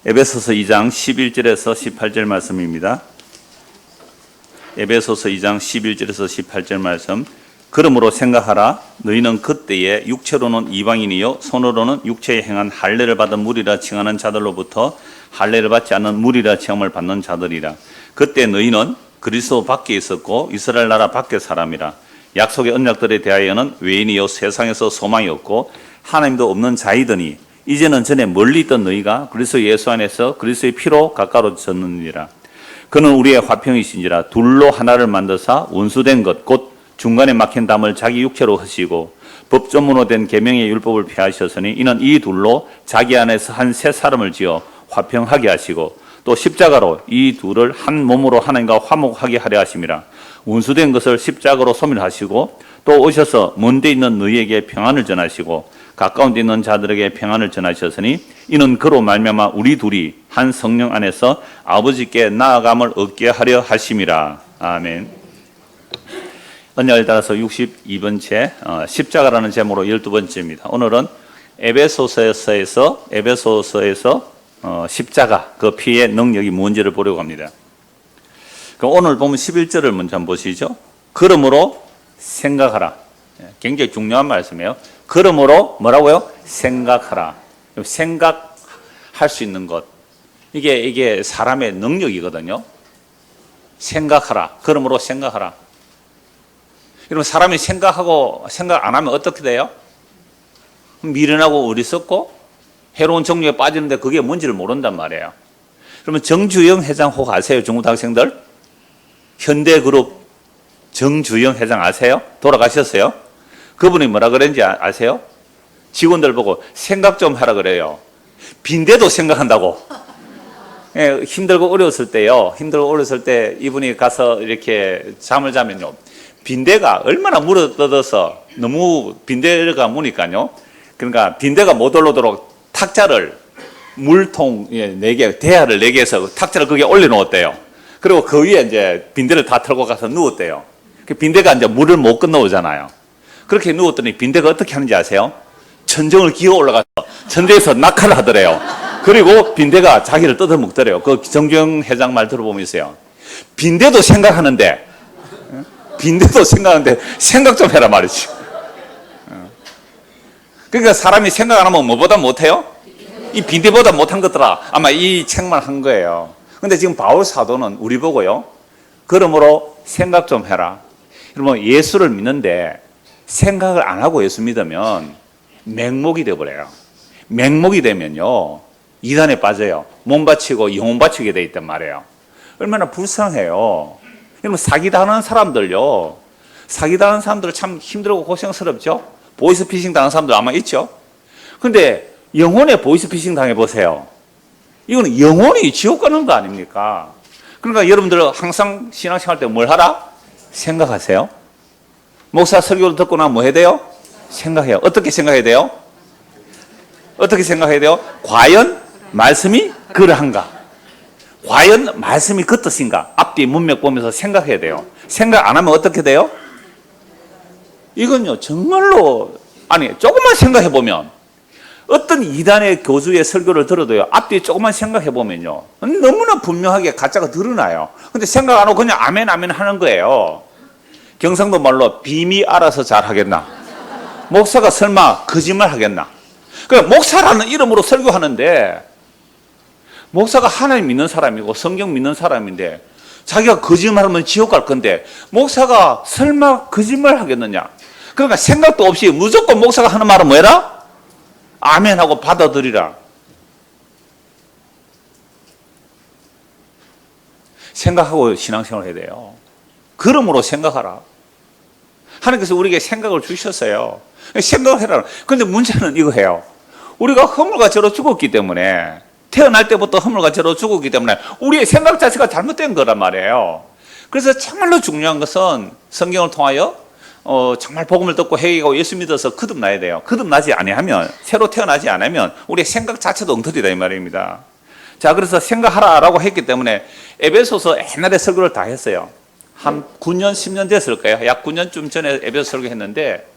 에베소서 2장 11절에서 18절 말씀입니다. 에베소서 2장 11절에서 18절 말씀. 그러므로 생각하라. 너희는 그때에 육체로는 이방인이요 손으로는 육체에 행한 할례를 받은 무리라 칭하는 자들로부터 할례를 받지 않는 무리라 칭함을 받는 자들이라. 그때 너희는 그리스도 밖에 있었고 이스라엘 나라 밖의 사람이라. 약속의 언약들에 대하여는 외인이요 세상에서 소망이 없고 하나님도 없는 자이더니 이제는 전에 멀리 있던 너희가 그리스도 예수 안에서 그리스도의 피로 가까워졌느니라. 그는 우리의 화평이신지라. 둘로 하나를 만드사 원수된 것 곧 중간에 막힌 담을 자기 육체로 하시고 법조문으로 된 계명의 율법을 폐하셨으니 이는 이 둘로 자기 안에서 한 새 사람을 지어 화평하게 하시고 또 십자가로 이 둘을 한 몸으로 하나님과 화목하게 하려 하심이라. 원수된 것을 십자가로 소멸하시고 또 오셔서 먼데 있는 너희에게 평안을 전하시고 가까운 데 있는 자들에게 평안을 전하셨으니 이는 그로 말미암아 우리 둘이 한 성령 안에서 아버지께 나아감을 얻게 하려 하심이라. 아멘. 언약을 따라서 62번째 십자가라는 제목으로 12번째입니다. 오늘은 에베소서에서 십자가 그 피의 능력이 뭔지를 보려고 합니다. 오늘 보면 11절을 먼저 한번 보시죠. 그러므로 생각하라. 굉장히 중요한 말씀이에요. 그러므로 뭐라고요? 생각하라. 생각할 수 있는 것. 이게 사람의 능력이거든요. 생각하라. 그러므로 생각하라. 여러분, 사람이 생각 안 하면 어떻게 돼요? 미련하고 어리석고 해로운 정욕에 빠지는데 그게 뭔지를 모른단 말이에요. 그러면 정주영 회장 혹 아세요? 중국 학생들? 현대그룹 정주영 회장 아세요? 돌아가셨어요? 그분이 뭐라 그랬는지 아세요? 직원들 보고 생각 좀 하라 그래요. 빈대도 생각한다고. 예, 힘들고 어려웠을 때요. 힘들고 어려웠을 때 이분이 가서 이렇게 잠을 자면요. 빈대가 얼마나 물어뜯어서 너무 빈대가 무니까요. 그러니까 빈대가 못 올라오도록 탁자를 물통 4개, 대야를 4개에서 탁자를 거기에 올려놓았대요. 그리고 그 위에 이제 빈대를 다 털고 가서 누웠대요. 빈대가 이제 물을 못 건너오잖아요. 그렇게 누웠더니 빈대가 어떻게 하는지 아세요? 천정을 기어 올라가서 천대에서 낙하를 하더래요. 그리고 빈대가 자기를 뜯어먹더래요. 그 정주영 회장 말 들어보면서요. 빈대도 생각하는데 생각 좀 해라 말이지. 그러니까 사람이 생각 안 하면 뭐보다 못해요? 이 빈대보다 못한 것들아 아마 이 책만 한 거예요. 근데 지금 바울 사도는 우리 보고요. 그러므로 생각 좀 해라. 여러분, 예수를 믿는데 생각을 안 하고 예수 믿으면 맹목이 되어버려요. 맹목이 되면요. 이단에 빠져요. 몸 바치고 영혼 바치게 돼 있단 말이에요. 얼마나 불쌍해요. 여러분, 사기당하는 사람들요. 사기당하는 사람들 참 힘들고 고생스럽죠? 보이스피싱 당하는 사람들 아마 있죠? 근데 영혼의 보이스피싱 당해보세요. 이거는 영혼이 지옥 가는 거 아닙니까? 그러니까 여러분들 항상 신앙생활 때 뭘 하라? 생각하세요. 목사 설교를 듣고 나면 뭐 해야 돼요? 생각해요. 어떻게 생각해야 돼요? 어떻게 생각해야 돼요? 과연 말씀이 그러한가? 과연 말씀이 그 뜻인가? 앞뒤 문맥 보면서 생각해야 돼요. 생각 안 하면 어떻게 돼요? 이건요, 정말로, 조금만 생각해 보면, 어떤 이단의 교주의 설교를 들어도요, 앞뒤 조금만 생각해 보면요, 너무나 분명하게 가짜가 드러나요. 근데 생각 안 하고 그냥 아멘, 아멘 하는 거예요. 경상도 말로 빔이 알아서 잘 하겠나? 목사가 설마 거짓말 하겠나? 목사라는 이름으로 설교하는데, 목사가 하나님 믿는 사람이고 성경 믿는 사람인데 자기가 거짓말하면 지옥 갈 건데 목사가 설마 거짓말 하겠느냐? 그러니까 생각도 없이 무조건 목사가 하는 말은 뭐해라? 아멘 하고 받아들이라. 생각하고 신앙생활을 해야 돼요. 그러므로 생각하라. 하나님께서 우리에게 생각을 주셨어요. 생각을 해라. 그런데 문제는 이거예요. 우리가 허물과 죄로 죽었기 때문에 태어날 때부터 허물과 죄로 죽었기 때문에 우리의 생각 자체가 잘못된 거란 말이에요. 그래서 정말로 중요한 것은 성경을 통하여 정말 복음을 듣고 회개하고 예수 믿어서 거듭나야 돼요. 거듭나지 아니하면, 새로 태어나지 않으면 우리의 생각 자체도 엉터리다 이 말입니다. 자, 그래서 생각하라라고 했기 때문에 에베소서 옛날에 설교를 다 했어요. 한 9년, 10년 됐을 거예요. 약 9년쯤 전에 에베소 설교했는데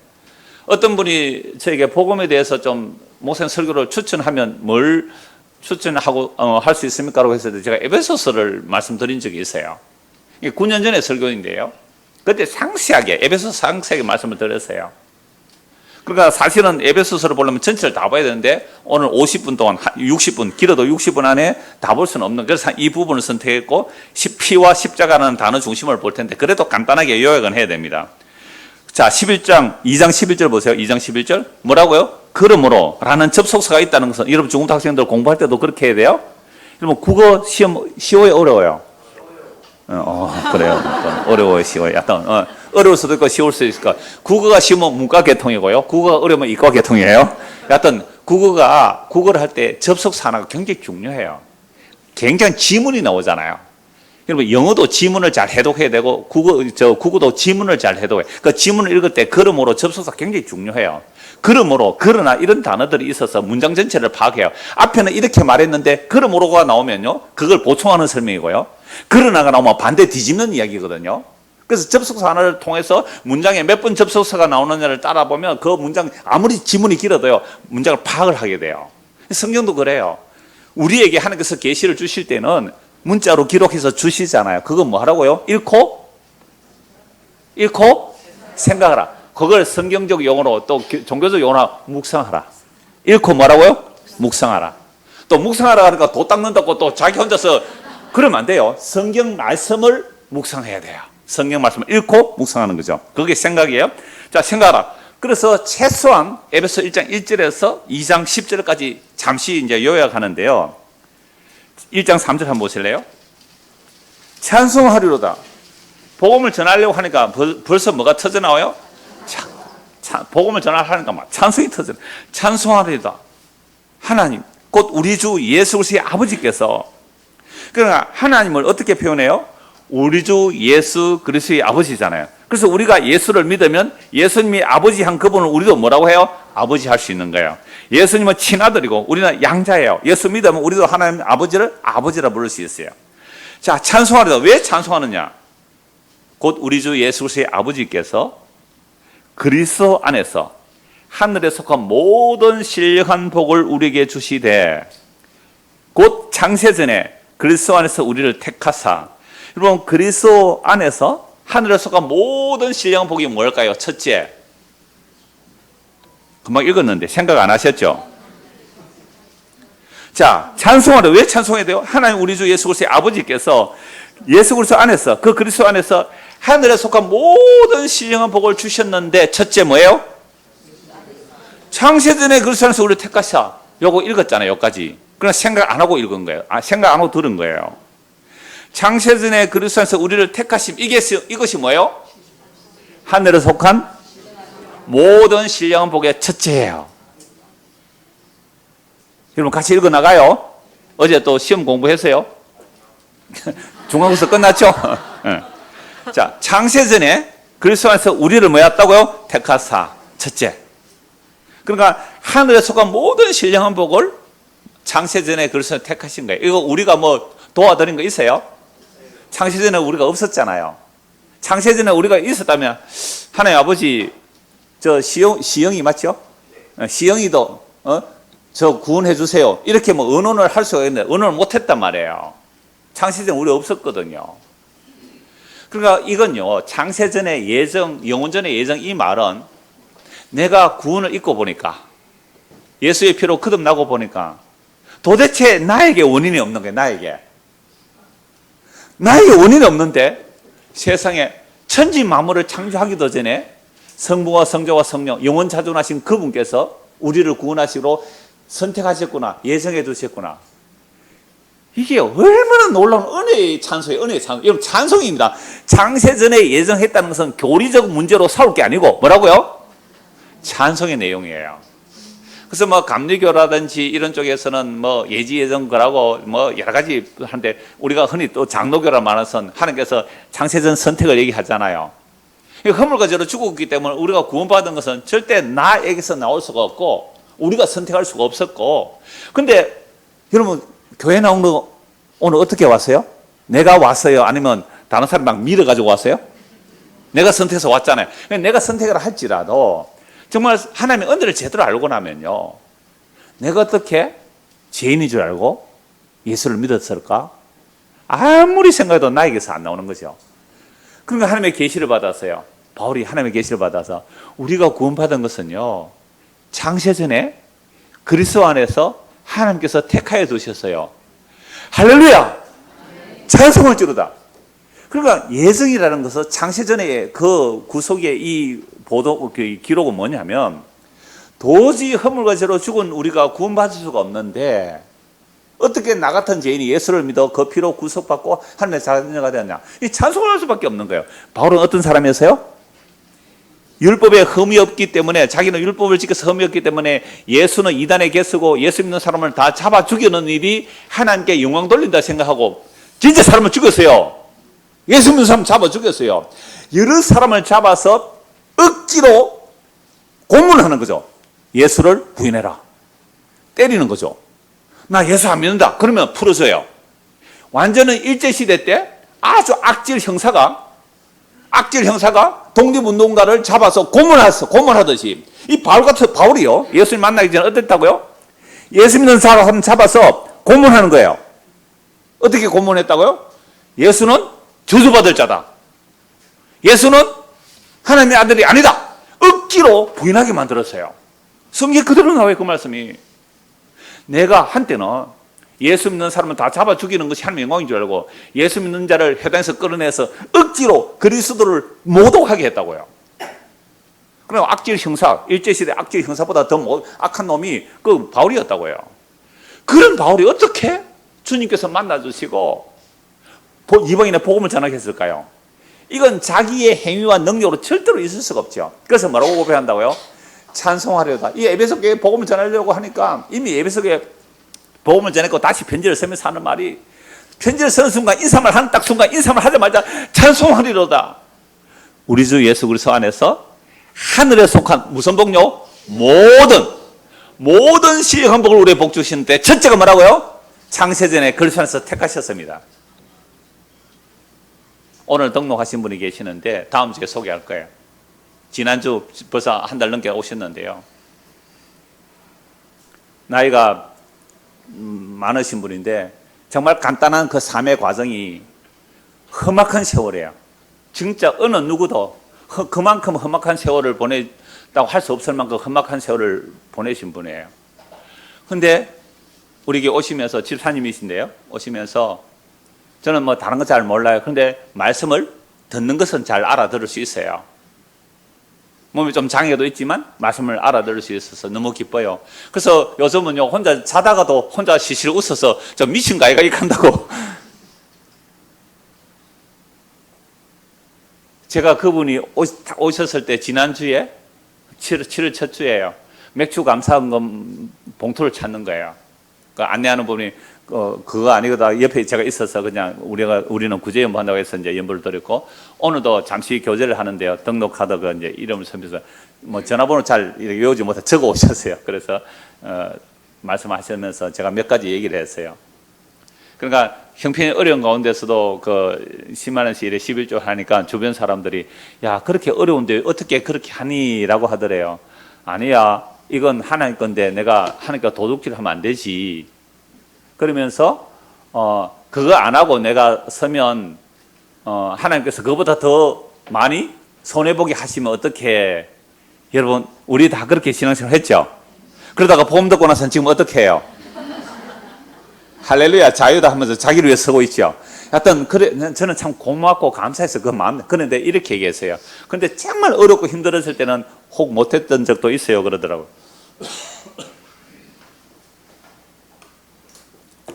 어떤 분이 저에게 복음에 대해서 좀 목사님 설교를 추천하면 뭘 추천하고 할 수 있습니까라고 했을 때 제가 에베소서를 말씀드린 적이 있어요. 이게 9년 전에 설교인데요. 그때 상세하게 에베소서 상세하게 말씀을 드렸어요. 그러니까 사실은 에베소서를 보려면 전체를 다 봐야 되는데 오늘 50분 동안 60분 길어도 60분 안에 다 볼 수는 없는, 그래서 이 부분을 선택했고 피와 십자가라는 단어 중심을 볼 텐데 그래도 간단하게 요약은 해야 됩니다. 자, 11장 2장 11절 보세요. 2장 11절 뭐라고요? 그러므로 라는 접속사가 있다는 것은 여러분 중고등 학생들 공부할 때도 그렇게 해야 돼요. 여러분 국어 시험 쉬워요, 어려워요? 그래요. 어려워요, 쉬워요. 약간 어려울 수도 있고 쉬울 수도 있을까. 국어가 쉬우면 문과 계통이고요. 국어가 어려우면 이과 계통이에요. 여하튼 국어를 할 때 접속사 하나가 굉장히 중요해요. 굉장히 지문이 나오잖아요. 여러분 영어도 지문을 잘 해독해야 되고 국어도 지문을 잘 해독해. 그 지문을 읽을 때 그러므로 접속사 굉장히 중요해요. 그러므로 그러나 이런 단어들이 있어서 문장 전체를 파악해요. 앞에는 이렇게 말했는데 그러므로가 나오면요 그걸 보충하는 설명이고요. 그러나가 나오면 반대 뒤집는 이야기거든요. 그래서 접속사 하나를 통해서 문장에 몇 번 접속사가 나오느냐를 따라보면 그 문장 아무리 지문이 길어도요 문장을 파악을 하게 돼요. 성경도 그래요. 우리에게 하나님께서 계시를 주실 때는 문자로 기록해서 주시잖아요. 그건 뭐 하라고요? 읽고 생각하라. 그걸 성경적 용어로 또 종교적 용어로 묵상하라. 읽고 뭐라고요? 묵상하라. 또 묵상하라 하니까 도 닦는다고 또 자기 혼자서 그러면 안 돼요. 성경 말씀을 묵상해야 돼요. 성경 말씀을 읽고 묵상하는 거죠. 그게 생각이에요. 자, 생각하라. 그래서 최소한 에베소 1장 1절에서 2장 10절까지 잠시 이제 요약하는데요. 1장 3절 한번 보실래요? 찬송하리로다. 복음을 전하려고 하니까 벌써 뭐가 터져 나와요? 복음을 전하려니까 막 찬송이 터져. 찬송하리로다. 하나님, 곧 우리 주 예수 그리스도의 아버지께서. 그러나 하나님을 어떻게 표현해요? 우리 주 예수 그리스도의 아버지잖아요. 그래서 우리가 예수를 믿으면 예수님이 아버지 한 그분을 우리도 뭐라고 해요? 아버지 할 수 있는 거예요. 예수님은 친아들이고 우리는 양자예요. 예수 믿으면 우리도 하나님 아버지를 아버지라 부를 수 있어요. 자, 찬송하리다. 왜 찬송하느냐? 곧 우리 주 예수 그리스도의 아버지께서 그리스도 안에서 하늘에 속한 모든 신령한 복을 우리에게 주시되 곧 창세전에 그리스도 안에서 우리를 택하사. 여러분, 그리스도 안에서 하늘에 속한 모든 신령한 복이 뭘까요? 첫째, 금방 읽었는데 생각 안 하셨죠? 자, 찬송하려. 왜 찬송해야 돼요? 하나님 우리 주 예수 그리스도의 아버지께서 예수 그리스도 안에서, 그 그리스도 안에서 하늘에 속한 모든 신령한 복을 주셨는데 첫째 뭐예요? 창세전에 그리스도 안에서 우리를 택하사. 요거 읽었잖아요, 여기까지. 그러나 생각 안 하고 읽은 거예요. 생각 안 하고 들은 거예요. 창세전에 그리스도 안에서 우리를 택하심. 이것이 뭐예요? 하늘에 속한 모든 신령한 복의 첫째예요. 여러분 같이 읽어 나가요. 어제 또 시험 공부했어요. 중간고사 끝났죠? 자, 창세전에 그리스도 안에서 우리를 뭐였다고요? 택하사. 첫째. 그러니까 하늘에 속한 모든 신령한 복을 창세전에 그리스도를 택하신 거예요. 이거 우리가 뭐 도와드린 거 있어요? 창세전에 우리가 없었잖아요. 창세전에 우리가 있었다면 하나님 아버지 저 시영이 맞죠? 시영이도 저 구원해 주세요. 이렇게 뭐 의논을 할 수가 있는데 의논을 못 했단 말이에요. 창세전에 우리 없었거든요. 그러니까 이건요, 창세전의 예정, 영원전의 예정, 이 말은 내가 구원을 잊고 보니까 예수의 피로 거듭나고 보니까 도대체 나에게 원인이 없는 거예요. 나에게 원인이 없는데 세상에 천지 만물을 창조하기도 전에 성부와 성자와 성령 영원 자존하신 그분께서 우리를 구원하시기로 선택하셨구나, 예정해 두셨구나. 이게 얼마나 놀라운 은혜의 찬송이에요. 은혜의 찬송. 여러분, 찬송입니다. 창세전에 예정했다는 것은 교리적 문제로 싸울 게 아니고 뭐라고요? 찬송의 내용이에요. 그래서 뭐 감리교라든지 이런 쪽에서는 뭐 예지예정거라고 뭐 여러 가지 하는데 우리가 흔히 또 장로교라 말하는 선 하나님께서 창세전 선택을 얘기하잖아요. 허물과죄로 죽었기 때문에 우리가 구원받은 것은 절대 나에게서 나올 수가 없고 우리가 선택할 수가 없었고, 근데 여러분 교회 나온 거 오늘 어떻게 왔어요? 내가 왔어요? 아니면 다른 사람 막 밀어가지고 왔어요? 내가 선택해서 왔잖아요. 내가 선택을 할지라도 정말 하나님의 은혜를 제대로 알고 나면요, 내가 어떻게 죄인인 줄 알고 예수를 믿었을까? 아무리 생각해도 나에게서 안 나오는 거죠. 그러니까 하나님의 계시를 받았어요. 바울이 하나님의 계시를 받아서 우리가 구원받은 것은요, 창세전에 그리스도 안에서 하나님께서 택하여 두셨어요. 할렐루야! 찬송할지로다. 그러니까 예정이라는 것은 창세전에 그 구속의 이 보도, 그 기록은 뭐냐면, 도저히 허물과 죄로 죽은 우리가 구원받을 수가 없는데 어떻게 나 같은 죄인이 예수를 믿어 그 피로 구속받고 하나님의 자녀가 되었냐? 이 찬송할 수밖에 없는 거예요. 바울은 어떤 사람이었어요? 율법에 흠이 없기 때문에, 자기는 율법을 지켜서 흠이 없기 때문에 예수는 이단의 개수고 예수 믿는 사람을 다 잡아 죽이는 일이 하나님께 영광 돌린다 생각하고 진짜 사람을 죽였어요. 예수 믿는 사람 잡아 죽였어요. 여러 사람을 잡아서 억지로 고문하는 거죠. 예수를 부인해라. 때리는 거죠. 나 예수 안 믿는다. 그러면 풀어줘요. 완전히 일제시대 때 아주 악질 형사가 독립운동가를 잡아서 고문하듯이, 이 바울이요, 예수님 만나기 전에 어땠다고요? 예수 믿는 사람 잡아서 고문하는 거예요. 어떻게 고문했다고요? 예수는 저주받을 자다. 예수는 하나님의 아들이 아니다. 억지로 부인하게 만들었어요. 성경 그대로 나와요, 그 말씀이. 내가 한때는 예수 믿는 사람은 다 잡아 죽이는 것이 하나님의 영광인 줄 알고 예수 믿는 자를 회당에서 끌어내서 억지로 그리스도를 모독하게 했다고요. 그럼 악질 형사, 일제시대 악질 형사보다 더 악한 놈이 그 바울이었다고요. 그런 바울이 어떻게 주님께서 만나주시고 이방인의 복음을 전하겠을까요? 이건 자기의 행위와 능력으로 절대로 있을 수가 없죠. 그래서 뭐라고 고백한다고요? 찬송하려다. 이 에베소 교회에 복음을 전하려고 하니까 이미 에베소 교회에 복음을 전했고 다시 편지를 쓰면서 하는 말이, 편지를 쓰는 순간, 인사말 하는 딱 순간 인사말 하자마자 찬송하리로다. 우리 주 예수 그리스도 안에서 하늘에 속한 무슨 복요? 모든 시행한 복을 우리에 복 주시는데 첫째가 뭐라고요? 창세전에 그리스도 안에서 택하셨습니다. 오늘 등록하신 분이 계시는데 다음 주에 소개할 거예요. 지난주 벌써 한 달 넘게 오셨는데요. 나이가 많으신 분인데 정말 간단한 그 삶의 과정이 험악한 세월이에요. 진짜 어느 누구도 그만큼 험악한 세월을 보냈다고 할 수 없을 만큼 험악한 세월을 보내신 분이에요. 근데 우리에게 오시면서, 집사님이신데요, 오시면서 저는 뭐 다른 거 잘 몰라요. 그런데 말씀을 듣는 것은 잘 알아들을 수 있어요. 몸이 좀 장애도 있지만 말씀을 알아들을 수 있어서 너무 기뻐요. 그래서 요즘은요, 혼자 자다가도 혼자 시실 웃어서 저 미친 가이가 이렇게 한다고. 제가 그분이 오셨을 때 지난주에 7월 첫 주예요. 맥주 감사금 봉투를 찾는 거예요. 그 안내하는 분이 그거 아니거든. 옆에 제가 있어서 그냥 우리는 구제 연보한다고 해서 이제 연보를 드렸고, 오늘도 잠시 교제를 하는데요. 등록하다 그 이제 이름을 쓰면서 뭐 전화번호 잘 외우지 못해 적어 오셨어요. 그래서 말씀하시면서 제가 몇 가지 얘기를 했어요. 그러니까 형편이 어려운 가운데서도 그 10만 원씩 이래 11조 하니까 주변 사람들이 야, 그렇게 어려운데 어떻게 그렇게 하니라고 하더래요. 아니야, 이건 하나님 건데 내가 하나님께 도둑질하면 안 되지. 그러면서 그거 안 하고 내가 서면 하나님께서 그거보다 더 많이 손해보게 하시면 어떡해. 여러분, 우리 다 그렇게 신앙생활 했죠? 그러다가 보험 듣고 나서는 지금 어떻게 해요? 할렐루야, 자유다 하면서 자기를 위해 서고 있죠. 하여튼 그래, 저는 참 고맙고 감사해서 그 마음. 그런데 이렇게 얘기했어요. 그런데 정말 어렵고 힘들었을 때는 혹 못했던 적도 있어요, 그러더라고요.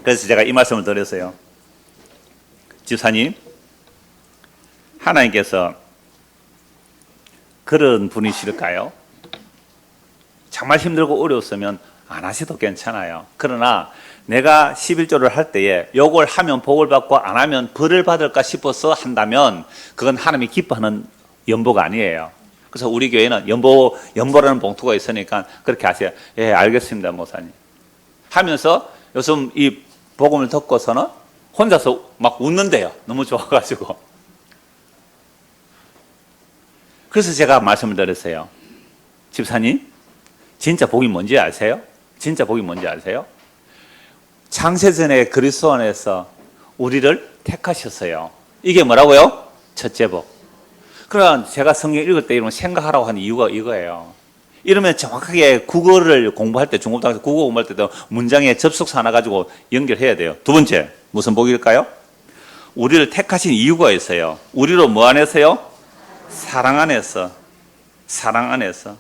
그래서 제가 이 말씀을 드렸어요. 집사님, 하나님께서 그런 분이실까요? 정말 힘들고 어려웠으면 안 하셔도 괜찮아요. 그러나 내가 11조를 할 때에 요걸 하면 복을 받고 안 하면 벌을 받을까 싶어서 한다면 그건 하나님이 기뻐하는 연보가 아니에요. 그래서 우리 교회는 연보라는 봉투가 있으니까 그렇게 하세요. 예, 알겠습니다, 목사님. 하면서 요즘 이 복음을 듣고서는 혼자서 막 웃는데요. 너무 좋아가지고. 그래서 제가 말씀을 드렸어요. 집사님, 진짜 복이 뭔지 아세요? 진짜 복이 뭔지 아세요? 창세전에 그리스도 안에서 우리를 택하셨어요. 이게 뭐라고요? 첫째 복. 그러나 제가 성경 읽을 때 이런 생각하라고 하는 이유가 이거예요. 이러면 정확하게 국어를 공부할 때, 중고등학교 국어 공부할 때도 문장에 접속사 하나 가지고 연결해야 돼요. 두 번째, 무슨 복일까요? 우리를 택하신 이유가 있어요. 우리로 뭐 안에서요? 사랑 안에서. 사랑 안에서.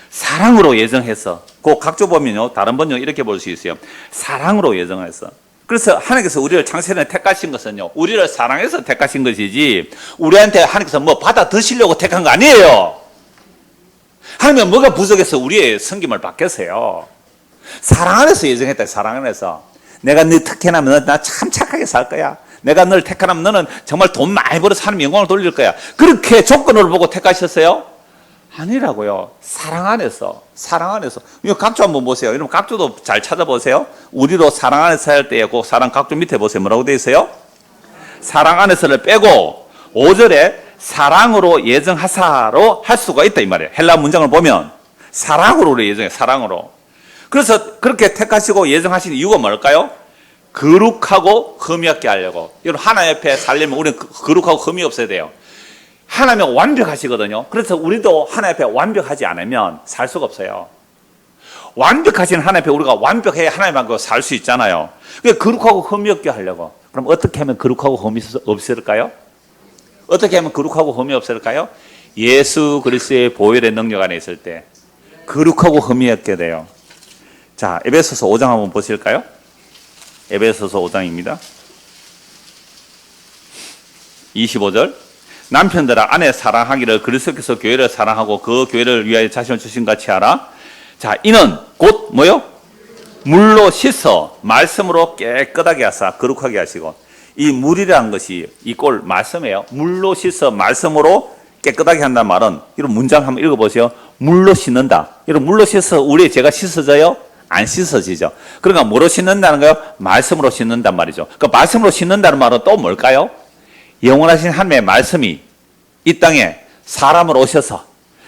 사랑으로 예정해서. 그 각조 보면요, 다른 번역 이렇게 볼 수 있어요. 사랑으로 예정해서. 그래서 하나님께서 우리를 창세전에 택하신 것은요, 우리를 사랑해서 택하신 것이지, 우리한테 하나님께서 뭐 받아 드시려고 택한 거 아니에요. 하나님은 뭐가 부족해서 우리의 섬김을 받겠어요. 사랑 안에서 예정했다. 사랑 안에서. 내가 네 택해나면 나 참 착하게 살 거야. 내가 너를 택하면 너는 정말 돈 많이 벌어서 하나님 영광을 돌릴 거야. 그렇게 조건을 보고 택하셨어요? 아니라고요. 사랑 안에서. 사랑 안에서. 이거 각조 한번 보세요. 여러분 각조도 잘 찾아보세요. 우리로 사랑 안에서 살 때에 그 사랑 각조 밑에 보세요. 뭐라고 되어 있어요? 사랑 안에서를 빼고 5절에 사랑으로 예정하사로 할 수가 있다 이 말이에요. 헬라 문장을 보면 사랑으로 예정해. 사랑으로. 그래서 그렇게 택하시고 예정하신 이유가 뭘까요? 거룩하고 흠이 없게 하려고. 여러분 하나님 앞에 살려면 우리는 거룩하고 흠이 없어야 돼요. 하나님은 완벽하시거든요. 그래서 우리도 하나님 앞에 완벽하지 않으면 살 수가 없어요. 완벽하신 하나님 앞에 우리가 완벽해야 하나님 앞에 살 수 있잖아요. 그러니까 거룩하고 흠이 없게 하려고. 그럼 어떻게 하면 거룩하고 흠이 없을까요? 어떻게 하면 거룩하고 흠이 없을까요? 예수 그리스도의 보혈의 능력 안에 있을 때 거룩하고 흠이 없게 돼요. 자, 에베소서 5장 한번 보실까요? 에베소서 5장입니다. 25절. 남편들아 아내 사랑하기를 그리스도께서 교회를 사랑하고 그 교회를 위하여 자신을 주신 같이 하라. 자, 이는 곧 뭐요? 물로 씻어 말씀으로 깨끗하게 하사 거룩하게 하시고. 이 물이라는 것이 이 꼴 말씀이에요. 물로 씻어 말씀으로 깨끗하게 한다는 말은 이런 문장 한번 읽어보세요. 물로 씻는다. 이런 물로 씻어 우리 죄가 씻어져요? 안 씻어지죠. 그러니까 뭐로 씻는다는 거요? 말씀으로 씻는단 말이죠. 그 말씀으로 씻는다는 말은 또 뭘까요? 영원하신 하나님의 말씀이 이 땅에 사람으로 오셔서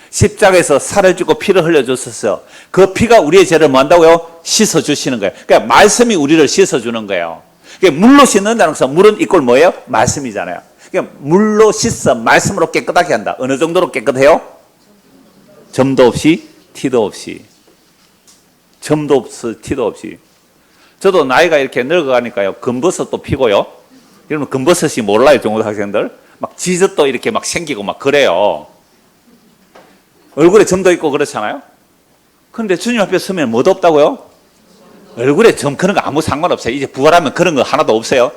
십자가에서 살을 찌고 피를 흘려주셔서 그 피가 우리의 죄를 뭐 한다고요? 씻어주시는 거예요. 그러니까 말씀이 우리를 씻어주는 거예요. 그러니까 물로 씻는다는 것은 물은 이꼴 뭐예요? 말씀이잖아요. 그러니까 물로 씻어 말씀으로 깨끗하게 한다. 어느 정도로 깨끗해요? 점도 없이 티도 없이. 점도 없이 티도 없이. 저도 나이가 이렇게 늙어가니까요. 금버섯도 피고요. 여러분 금버섯이 몰라요, 중고등학생들? 막 지젖도 이렇게 막 생기고 막 그래요. 얼굴에 점도 있고 그렇잖아요. 그런데 주님 앞에 서면 뭐도 없다고요? 얼굴에 점 그런 거 아무 상관없어요. 이제 부활하면 그런 거 하나도 없어요.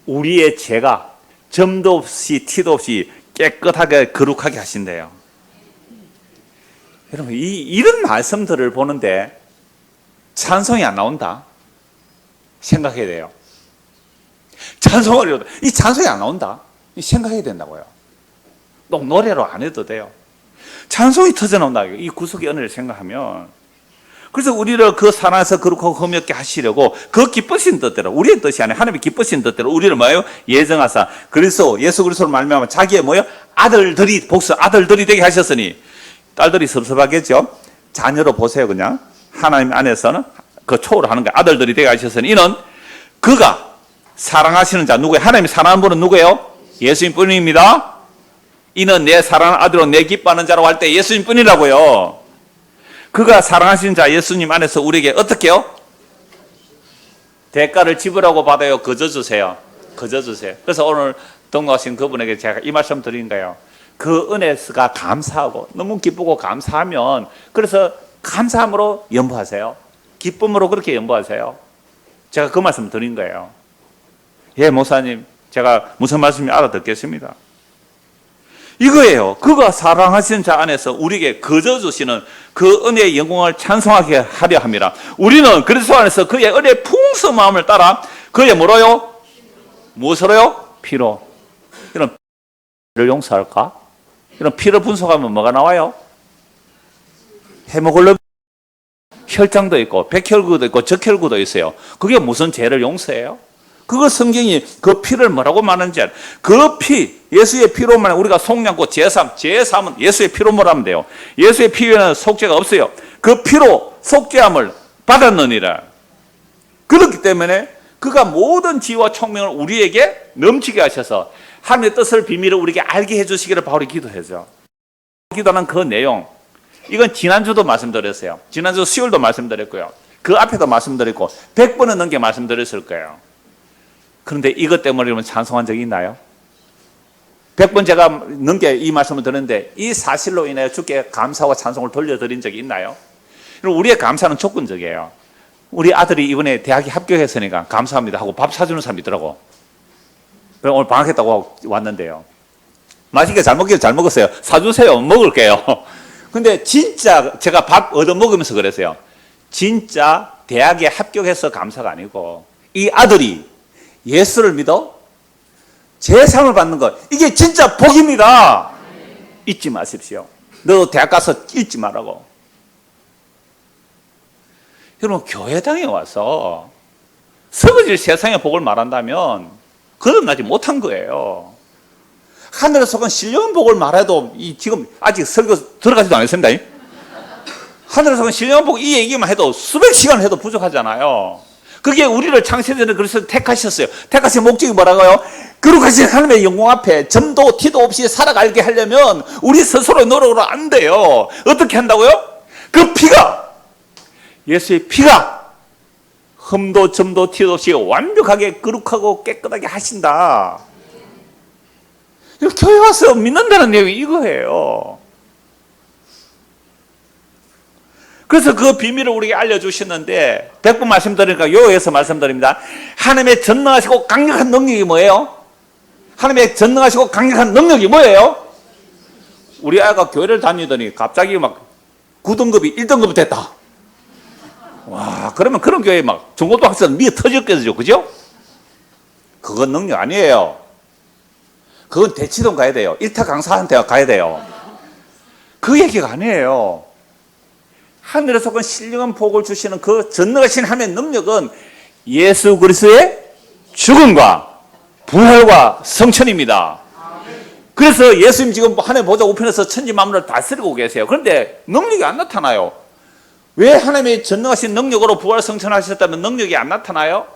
우리의 죄가 점도 없이 티도 없이 깨끗하게 거룩하게 하신대요. 여러분 이런 말씀들을 보는데 찬송이 안 나온다 생각해야 돼요. 찬송을 이 찬송이 안 나온다 생각해야 된다고요. 또 노래로 안 해도 돼요. 찬송이 터져 나온다. 이 구속의 은혜를 생각하면. 그래서 우리를 그 사랑에서 거룩하고 흠이 없게 하시려고 그 기쁘신 뜻대로 우리의 뜻이 아니라 하나님의 기쁘신 뜻대로 우리를 뭐예요? 예정하사 그리스도 예수 그리스도를 말미암아 자기의 뭐예요? 아들들이 복수 아들들이 되게 하셨으니 딸들이 섭섭하겠죠. 자녀로 보세요. 그냥 하나님 안에서는 그 초월하는 거예요. 아들들이 되게 하셨으니 이는 그가 사랑하시는 자 누구예요? 하나님이 사랑하는 분은 누구예요? 예수님 뿐입니다. 이는 내 사랑하는 아들로 내 기뻐하는 자라고 할 때 예수님 뿐이라고요. 그가 사랑하시는 자 예수님 안에서 우리에게 어떻게 해요? 대가를 지불하고 받아요? 거저 주세요? 거저 주세요. 그래서 오늘 등록하신 그분에게 제가 이 말씀 드린 거예요. 그 은혜가 감사하고 너무 기쁘고 감사하면 그래서 감사함으로 연보하세요. 기쁨으로 그렇게 연보하세요. 제가 그 말씀 드린 거예요. 예, 목사님 제가 무슨 말씀인지 알아듣겠습니다. 이거예요. 그가 사랑하시는 자 안에서 우리에게 거저 주시는 그 은혜의 영광을 찬송하게 하려 함이라. 우리는 그리스도 안에서 그의 은혜의 풍성함을 따라 그의 뭐로요? 무엇으로요? 피로. 이런 피를 용서할까? 이런 피를 분석하면 뭐가 나와요? 헤모글로빈 혈장도 있고 백혈구도 있고 적혈구도 있어요. 그게 무슨 죄를 용서해요? 그거 성경이 그 피를 뭐라고 말하는지 그 피, 예수의 피로만 우리가 속량고 제삼은 예수의 피로 뭐라면 돼요. 예수의 피 위에는 속죄가 없어요. 그 피로 속죄함을 받았느니라. 그렇기 때문에 그가 모든 지혜와 총명을 우리에게 넘치게 하셔서 하나님의 뜻을 비밀을 우리에게 알게 해주시기를 바울이 기도하죠. 기도하는 그 내용, 이건 지난주도 말씀드렸어요. 지난주 수요일도 말씀드렸고요. 그 앞에도 말씀드렸고 100번은 넘게 말씀드렸을 거예요. 그런데 이것 때문에 여러분 찬송한 적이 있나요? 100번 제가 넘게 이 말씀을 드렸는데 이 사실로 인해 주께 감사와 찬송을 돌려드린 적이 있나요? 우리의 감사는 조건적이에요. 우리 아들이 이번에 대학에 합격했으니까 감사합니다 하고 밥 사주는 사람이 있더라고. 그래서 오늘 방학했다고 하고 왔는데요. 맛있게 잘 먹기를 잘 먹었어요. 사주세요. 먹을게요. 근데 진짜 제가 밥 얻어먹으면서 그랬어요. 진짜 대학에 합격해서 감사가 아니고 이 아들이 예수를 믿어 재상을 받는 것, 이게 진짜 복입니다. 잊지 마십시오. 너 대학 가서 잊지 말라고. 여러분, 교회당에 와서 설거지 세상의 복을 말한다면 거듭나지 못한 거예요. 하늘에 속한 신령한 복을 말해도 지금 아직 설교 들어가지도 않았습니다. 하늘에 속한 신령한 복 이 얘기만 해도 수백 시간을 해도 부족하잖아요. 그게 우리를 창세전에 그래서 택하셨어요. 택하신 목적이 뭐라고요? 거룩하신 하나님의 영광 앞에 점도 티도 없이 살아가게 하려면 우리 스스로 노력으로 안 돼요. 어떻게 한다고요? 그 피가, 예수의 피가 흠도 점도 티도 없이 완벽하게 거룩하고 깨끗하게 하신다. 교회 와서 믿는다는 내용이 이거예요. 그래서 그 비밀을 우리에게 알려주셨는데 100번 말씀드리니까 요에서 말씀드립니다. 하나님의 전능하시고 강력한 능력이 뭐예요? 하나님의 전능하시고 강력한 능력이 뭐예요? 우리 아이가 교회를 다니더니 갑자기 막 9등급이 1등급 됐다. 와, 그러면 그런 교회 막 중고등학생 미어 터졌겠죠, 그죠? 그건 능력 아니에요. 그건 대치동 가야 돼요. 1타 강사한테 가야 돼요. 그 얘기가 아니에요. 하늘에서 그 신령한 복을 주시는 그 전능하신 하나님의 능력은 예수 그리스도의 죽음과 부활과 성천입니다. 그래서 예수님 지금 하나님 보좌 우편에서 천지 만물을 다스리고 계세요. 그런데 능력이 안 나타나요. 왜 하나님의 전능하신 능력으로 부활 성천하셨다면 능력이 안 나타나요?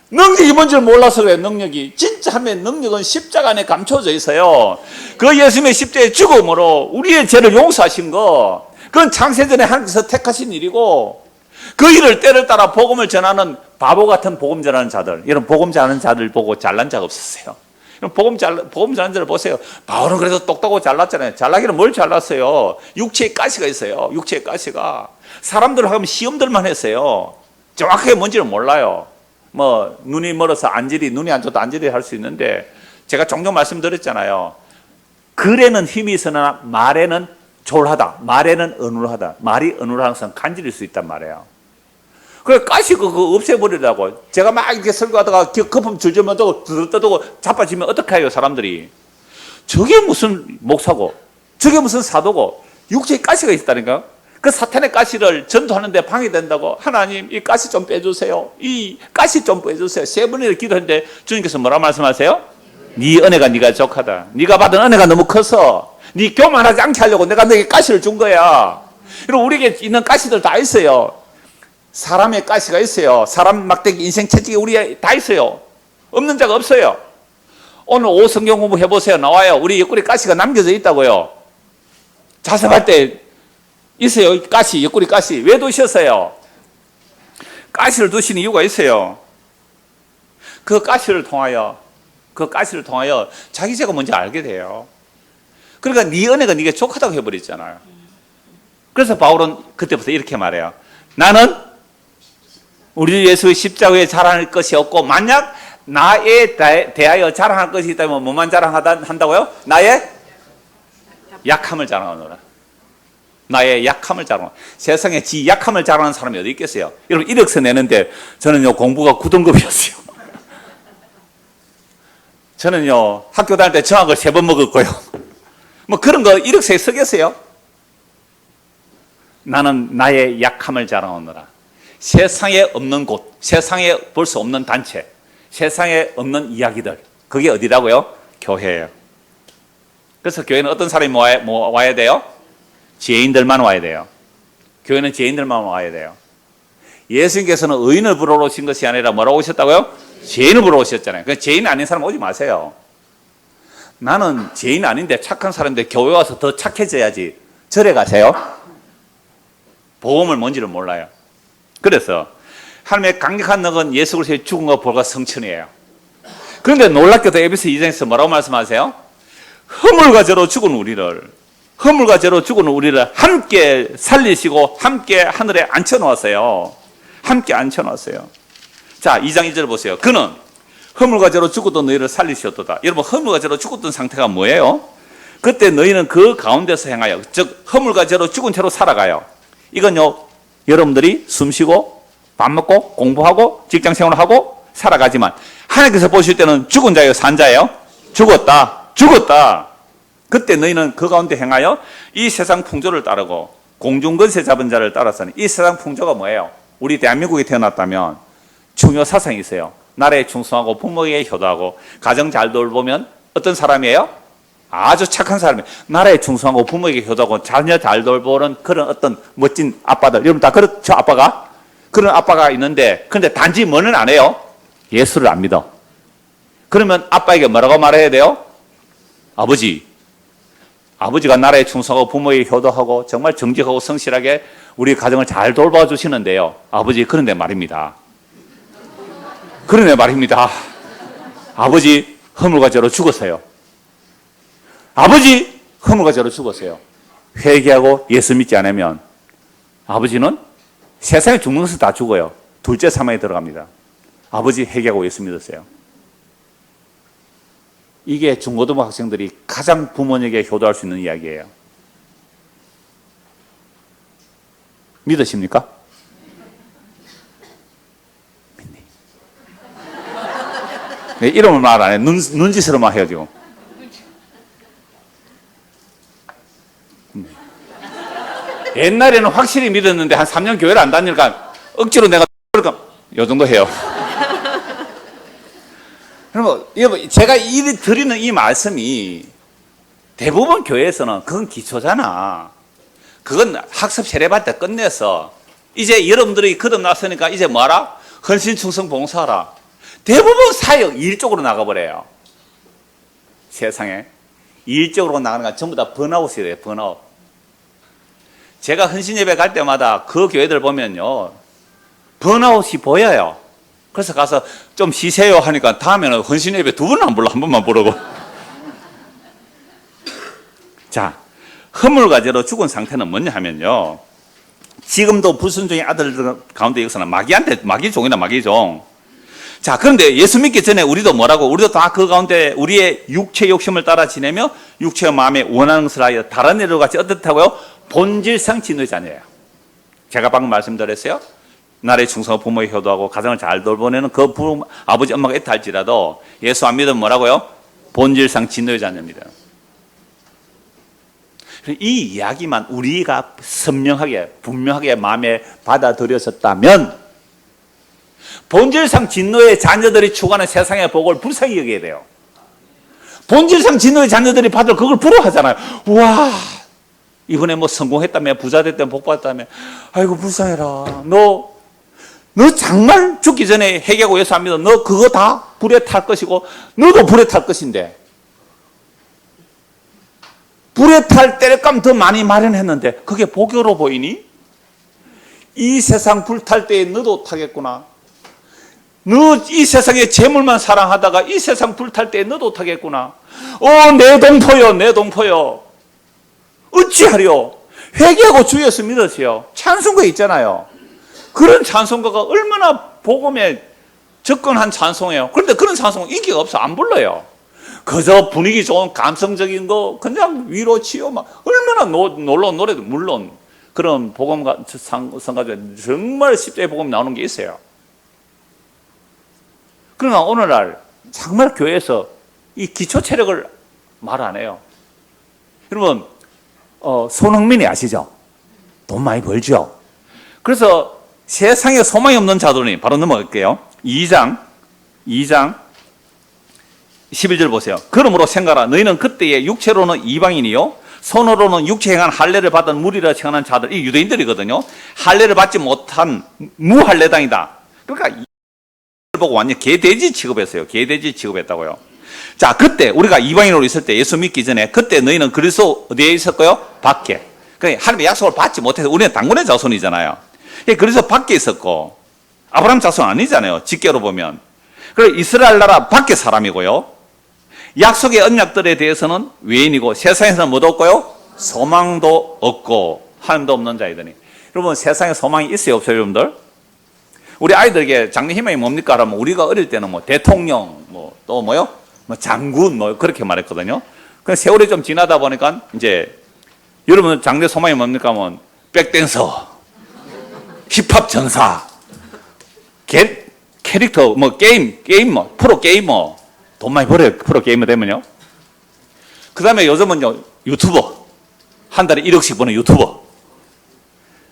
능력이 뭔지 몰라서 그래요. 능력이 진짜 하나님의 능력은 십자가 안에 감춰져 있어요. 그 예수님의 십자가의 죽음으로 우리의 죄를 용서하신 거, 그건 창세전에 하나님께서 택하신 일이고, 그 일을 때를 따라 복음을 전하는 바보 같은 복음 전하는 자들, 이런 복음 전하는 자들 보고 잘난 자가 없었어요. 복음 전하는 자를 보세요. 바울은 그래서 똑똑하고 잘났잖아요. 잘나기는 뭘 잘났어요? 육체의 가시가 있어요. 육체의 가시가. 사람들 하면 시험들만 했어요. 정확하게 뭔지는 몰라요. 뭐 눈이 멀어서 안질이, 눈이 안 좋다 안질이 할 수 있는데, 제가 종종 말씀드렸잖아요. 글에는 힘이 있으나 말에는 졸하다. 말에는 어눌하다. 말이 어눌한 것은 간질일 수 있단 말이에요. 그래, 가시 그거 없애버리라고. 제가 막 이렇게 설교하다가 거품 줄줄 떠고 떠고 자빠지면 어떡해요, 사람들이. 저게 무슨 목사고, 저게 무슨 사도고, 육체에 가시가 있다니까. 그 사탄의 가시를 전도하는데 방해된다고. 하나님, 이 가시 좀 빼주세요. 이 가시 좀 빼주세요. 3번이나 기도했는데 주님께서 뭐라 말씀하세요? 네 은혜가 네가 족하다. 네가 받은 은혜가 너무 커서 네 교만하지 않게 하려고 내가 너에게 가시를 준 거야. 그리고 우리에게 있는 가시들 다 있어요. 사람의 가시가 있어요. 사람 막대기 인생 채찍이 우리에 다 있어요. 없는 자가 없어요. 오늘 오후 성경 공부 해보세요. 나와요. 우리 옆구리 가시가 남겨져 있다고요. 자습할 때 있어요. 가시, 옆구리 가시. 왜 두셨어요? 가시를 두신 이유가 있어요. 그 가시를 통하여 자기 죄가 뭔지 알게 돼요. 그러니까 네 은혜가 네게 족하다고 해버렸잖아요. 그래서 바울은 그때부터 이렇게 말해요. 나는 우리 예수의 십자가에 자랑할 것이 없고, 만약 나에 대하여 자랑할 것이 있다면 뭐만 자랑한다고요? 나의 약함을 자랑하노라. 나의 약함을 자랑. 세상에 지 약함을 자랑하는 사람이 어디 있겠어요? 여러분, 이력서 내는데 저는요 공부가 9등급이었어요. 저는요 학교 다닐 때 정학을 3번 먹었고요. 뭐 그런 거 이력서에 쓰겠어요? 나는 나의 약함을 자랑하노라. 세상에 없는 곳, 세상에 볼 수 없는 단체, 세상에 없는 이야기들, 그게 어디라고요? 교회예요. 그래서 교회는 어떤 사람이 와야 돼요? 지혜인들만 와야 돼요. 교회는 지혜인들만 와야 돼요. 예수님께서는 의인을 부르러 오신 것이 아니라 뭐라고 오셨다고요? 죄인을 부르러 오셨잖아요. 그러니까 죄인 아닌 사람 오지 마세요. 나는 죄인 아닌데 착한 사람인데 교회 와서 더 착해져야지. 절에 가세요. 복음을 뭔지를 몰라요. 그래서 하나님의 강력한 능은 예수 그리스도의 죽음과 부활과 성천이에요. 그런데 놀랍게도 에베소 2장에서 뭐라고 말씀하세요? 허물과 죄로 죽은 우리를 함께 살리시고 함께 하늘에 앉혀놓았어요. 함께 앉혀놨어요. 자, 2장 2절 보세요. 그는 허물과 죄로 죽었던 너희를 살리셨도다. 여러분, 허물과 죄로 죽었던 상태가 뭐예요? 그때 너희는 그 가운데서 행하여, 즉 허물과 죄로 죽은 채로 살아가요. 이건요, 여러분들이 숨쉬고 밥 먹고 공부하고 직장생활하고 살아가지만 하나님께서 보실 때는 죽은 자예요, 산 자예요? 죽었다. 그때 너희는 그 가운데 행하여 이 세상 풍조를 따르고 공중권세 잡은 자를 따랐으니, 이 세상 풍조가 뭐예요? 우리 대한민국에 태어났다면 중요 사상이 있어요. 나라에 충성하고 부모에게 효도하고 가정 잘 돌보면 어떤 사람이에요? 아주 착한 사람이에요. 나라에 충성하고 부모에게 효도하고 자녀 잘 돌보는 그런 어떤 멋진 아빠들. 여러분 다 그렇죠? 아빠가? 그런 아빠가 있는데, 근데 단지 뭐는 안 해요? 예수를 안 믿어. 그러면 아빠에게 뭐라고 말해야 돼요? 아버지가 나라에 충성하고 부모에게 효도하고 정말 정직하고 성실하게 우리 가정을 잘 돌봐주시는데요. 아버지, 그런데 말입니다. 아버지, 허물과 죄로 죽었어요. 회개하고 예수 믿지 않으면 아버지는 세상에 죽는 것은 다 죽어요. 둘째 사망에 들어갑니다. 아버지 회개하고 예수 믿었어요. 이게 중고등부 학생들이 가장 부모님에게 효도할 수 있는 이야기예요. 믿으십니까? 믿니? 네, 이름을 말 안 해. 눈짓으로만 해요, 지금. 옛날에는 확실히 믿었는데 한 3년 교회를 안 다니니까 억지로 내가 요 정도 해요. 그럼 제가 드리는 이 말씀이 대부분 교회에서는 그건 기초잖아. 그건 학습 세례받을 때 끝내서 이제 여러분들이 거듭났으니까 이제 뭐하라? 헌신, 충성, 봉사하라. 대부분 사역 일 쪽으로 나가버려요. 세상에 일 쪽으로 나가는 건 전부 다 번아웃이 돼요. 번아웃. 제가 헌신 예배 갈 때마다 그 교회들 보면요, 번아웃이 보여요. 그래서 가서 좀 쉬세요 하니까 다음에는 헌신 예배 2번 안 불러, 1번만 부르고. 자, 허물과 죄로 죽은 상태는 뭐냐 하면요, 지금도 불순종의 아들들 가운데 여기서는 마귀종이다, 마귀종. 자, 그런데 예수 믿기 전에 우리도 뭐라고? 우리도 다 그 가운데 우리의 육체 욕심을 따라 지내며 육체와 마음에 원하는 것을 하여 다른 애들 같이 어떻다고요? 본질상 진노의 자녀예요. 제가 방금 말씀드렸어요. 나라의 충성하고 부모의 효도하고 가정을 잘 돌보내는 그 아버지 엄마가 있다 할지라도 예수 안 믿으면 뭐라고요? 본질상 진노의 자녀입니다. 이 이야기만 우리가 선명하게 분명하게 마음에 받아들여졌다면 본질상 진노의 자녀들이 추구하는 세상의 복을 불쌍히 여겨야 돼요. 본질상 진노의 자녀들이 받을 그걸 부러워하잖아요. 와, 이번에 뭐 성공했다며, 부자 됐다며, 복 받았다며, 아이고 불쌍해라. 너 정말 죽기 전에 회개하고 예수 안 믿어. 너 그거 다 불에 탈 것이고 너도 불에 탈 것인데, 불에 탈 때감 더 많이 마련했는데 그게 복으로 보이니? 이 세상 불 탈 때에 너도 타겠구나. 너 이 세상의 재물만 사랑하다가 이 세상 불 탈 때에 너도 타겠구나. 내 동포요. 어찌하려? 회개하고 주 예수 믿으세요. 찬송가 있잖아요. 그런 찬송가가 얼마나 복음에 접근한 찬송이에요. 그런데 그런 찬송은 인기가 없어. 안 불러요. 그저 분위기 좋은 감성적인 거 그냥 위로 치요. 막 얼마나 놀라운 노래도, 물론 그런 복음가 성가 중에 정말 10대의 복음이 나오는 게 있어요. 그러나 오늘날 정말 교회에서 이 기초 체력을 말 안 해요. 여러분, 손흥민이 아시죠? 돈 많이 벌죠? 그래서 세상에 소망이 없는 자들이, 바로 넘어갈게요. 2장 11절 보세요. 그러므로 생각하라. 너희는 그때의 육체로는 이방인이요 손으로는 육체 행한 할례를 받은 무리라 칭하는 자들, 이 유대인들이거든요. 할례를 받지 못한 무할례당이다. 그러니까 이걸 보고 완전 개돼지 취급했어요. 개돼지 취급했다고요. 자, 그때 우리가 이방인으로 있을 때 예수 믿기 전에 그때 너희는 그리스도 어디에 있었고요? 밖에. 그러니까 하나님의 약속을 받지 못해서 우리는 당군의 자손이잖아요. 그래서 밖에 있었고 아브라함 자손 아니잖아요. 직계로 보면. 그리고 이스라엘 나라 밖에 사람이고요. 약속의 언약들에 대해서는 외인이고 세상에서는 뭐도 없고요? 소망도 없고 하나님도 없는 자이더니. 여러분 세상에 소망이 있어요? 없어요? 여러분들? 우리 아이들에게 장래 희망이 뭡니까? 그러면 우리가 어릴 때는 뭐 대통령, 또 뭐요? 장군, 그렇게 말했거든요. 그 세월이 좀 지나다 보니까 이제 여러분 장래 소망이 뭡니까? 뭐 백댄서, 힙합 전사, 캐릭터, 게임, 프로게이머. 돈 많이 벌어요. 프로게이머 되면요. 그 다음에 요즘은요, 유튜버. 한 달에 1억씩 버는 유튜버.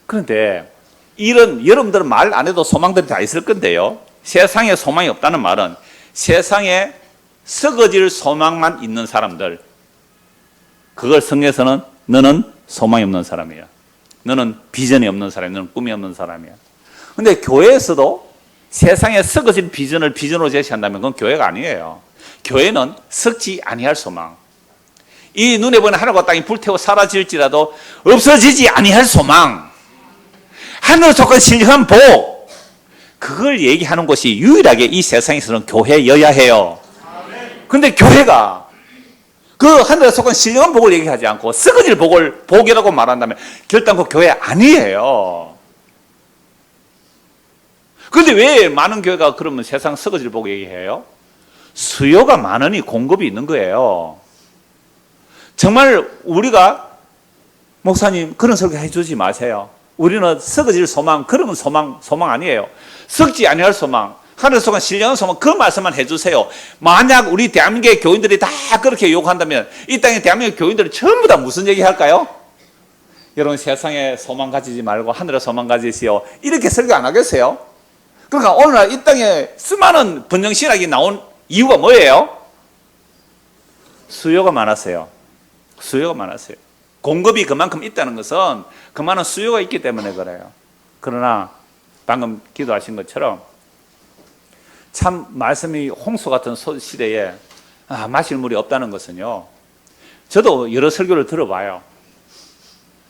그런데 이런, 여러분들은 말 안 해도 소망들이 다 있을 건데요. 세상에 소망이 없다는 말은 세상에 썩어질 소망만 있는 사람들. 그걸 성경에서는 너는 소망이 없는 사람이야. 너는 비전이 없는 사람이야. 너는 꿈이 없는 사람이야. 근데 교회에서도 세상에 썩어진 비전을 비전으로 제시한다면 그건 교회가 아니에요. 교회는 썩지 아니할 소망. 이 눈에 보이는 하늘과 땅이 불태워 사라질지라도 없어지지 아니할 소망. 하늘을 속한 신령한 복. 그걸 얘기하는 것이 유일하게 이 세상에서는 교회여야 해요. 근데 교회가 그 하늘에 속한 신령한 복을 얘기하지 않고 썩어질 복을 복이라고 말한다면 결단코 교회 아니에요. 그런데 왜 많은 교회가 그러면 세상 썩어질 복을 얘기해요? 수요가 많으니 공급이 있는 거예요. 정말 우리가 목사님 그런 설교 해주지 마세요. 우리는 썩어질 소망, 그런 소망 아니에요. 썩지 아니할 소망, 하늘 속한 신령한 소망, 그 말씀만 해주세요. 만약 우리 대한민국의 교인들이 다 그렇게 요구한다면 이 땅의 대한민국 교인들은 전부 다 무슨 얘기 할까요? 여러분 세상에 소망 가지지 말고 하늘에 소망 가지시오. 이렇게 설교 안 하겠어요? 그러니까 오늘날 이 땅에 수많은 번영신학이 나온 이유가 뭐예요? 수요가 많았어요. 수요가 많았어요. 공급이 그만큼 있다는 것은 그만한 수요가 있기 때문에 그래요. 그러나 방금 기도하신 것처럼 참 말씀이 홍수 같은 시대에 마실 물이 없다는 것은요. 저도 여러 설교를 들어봐요.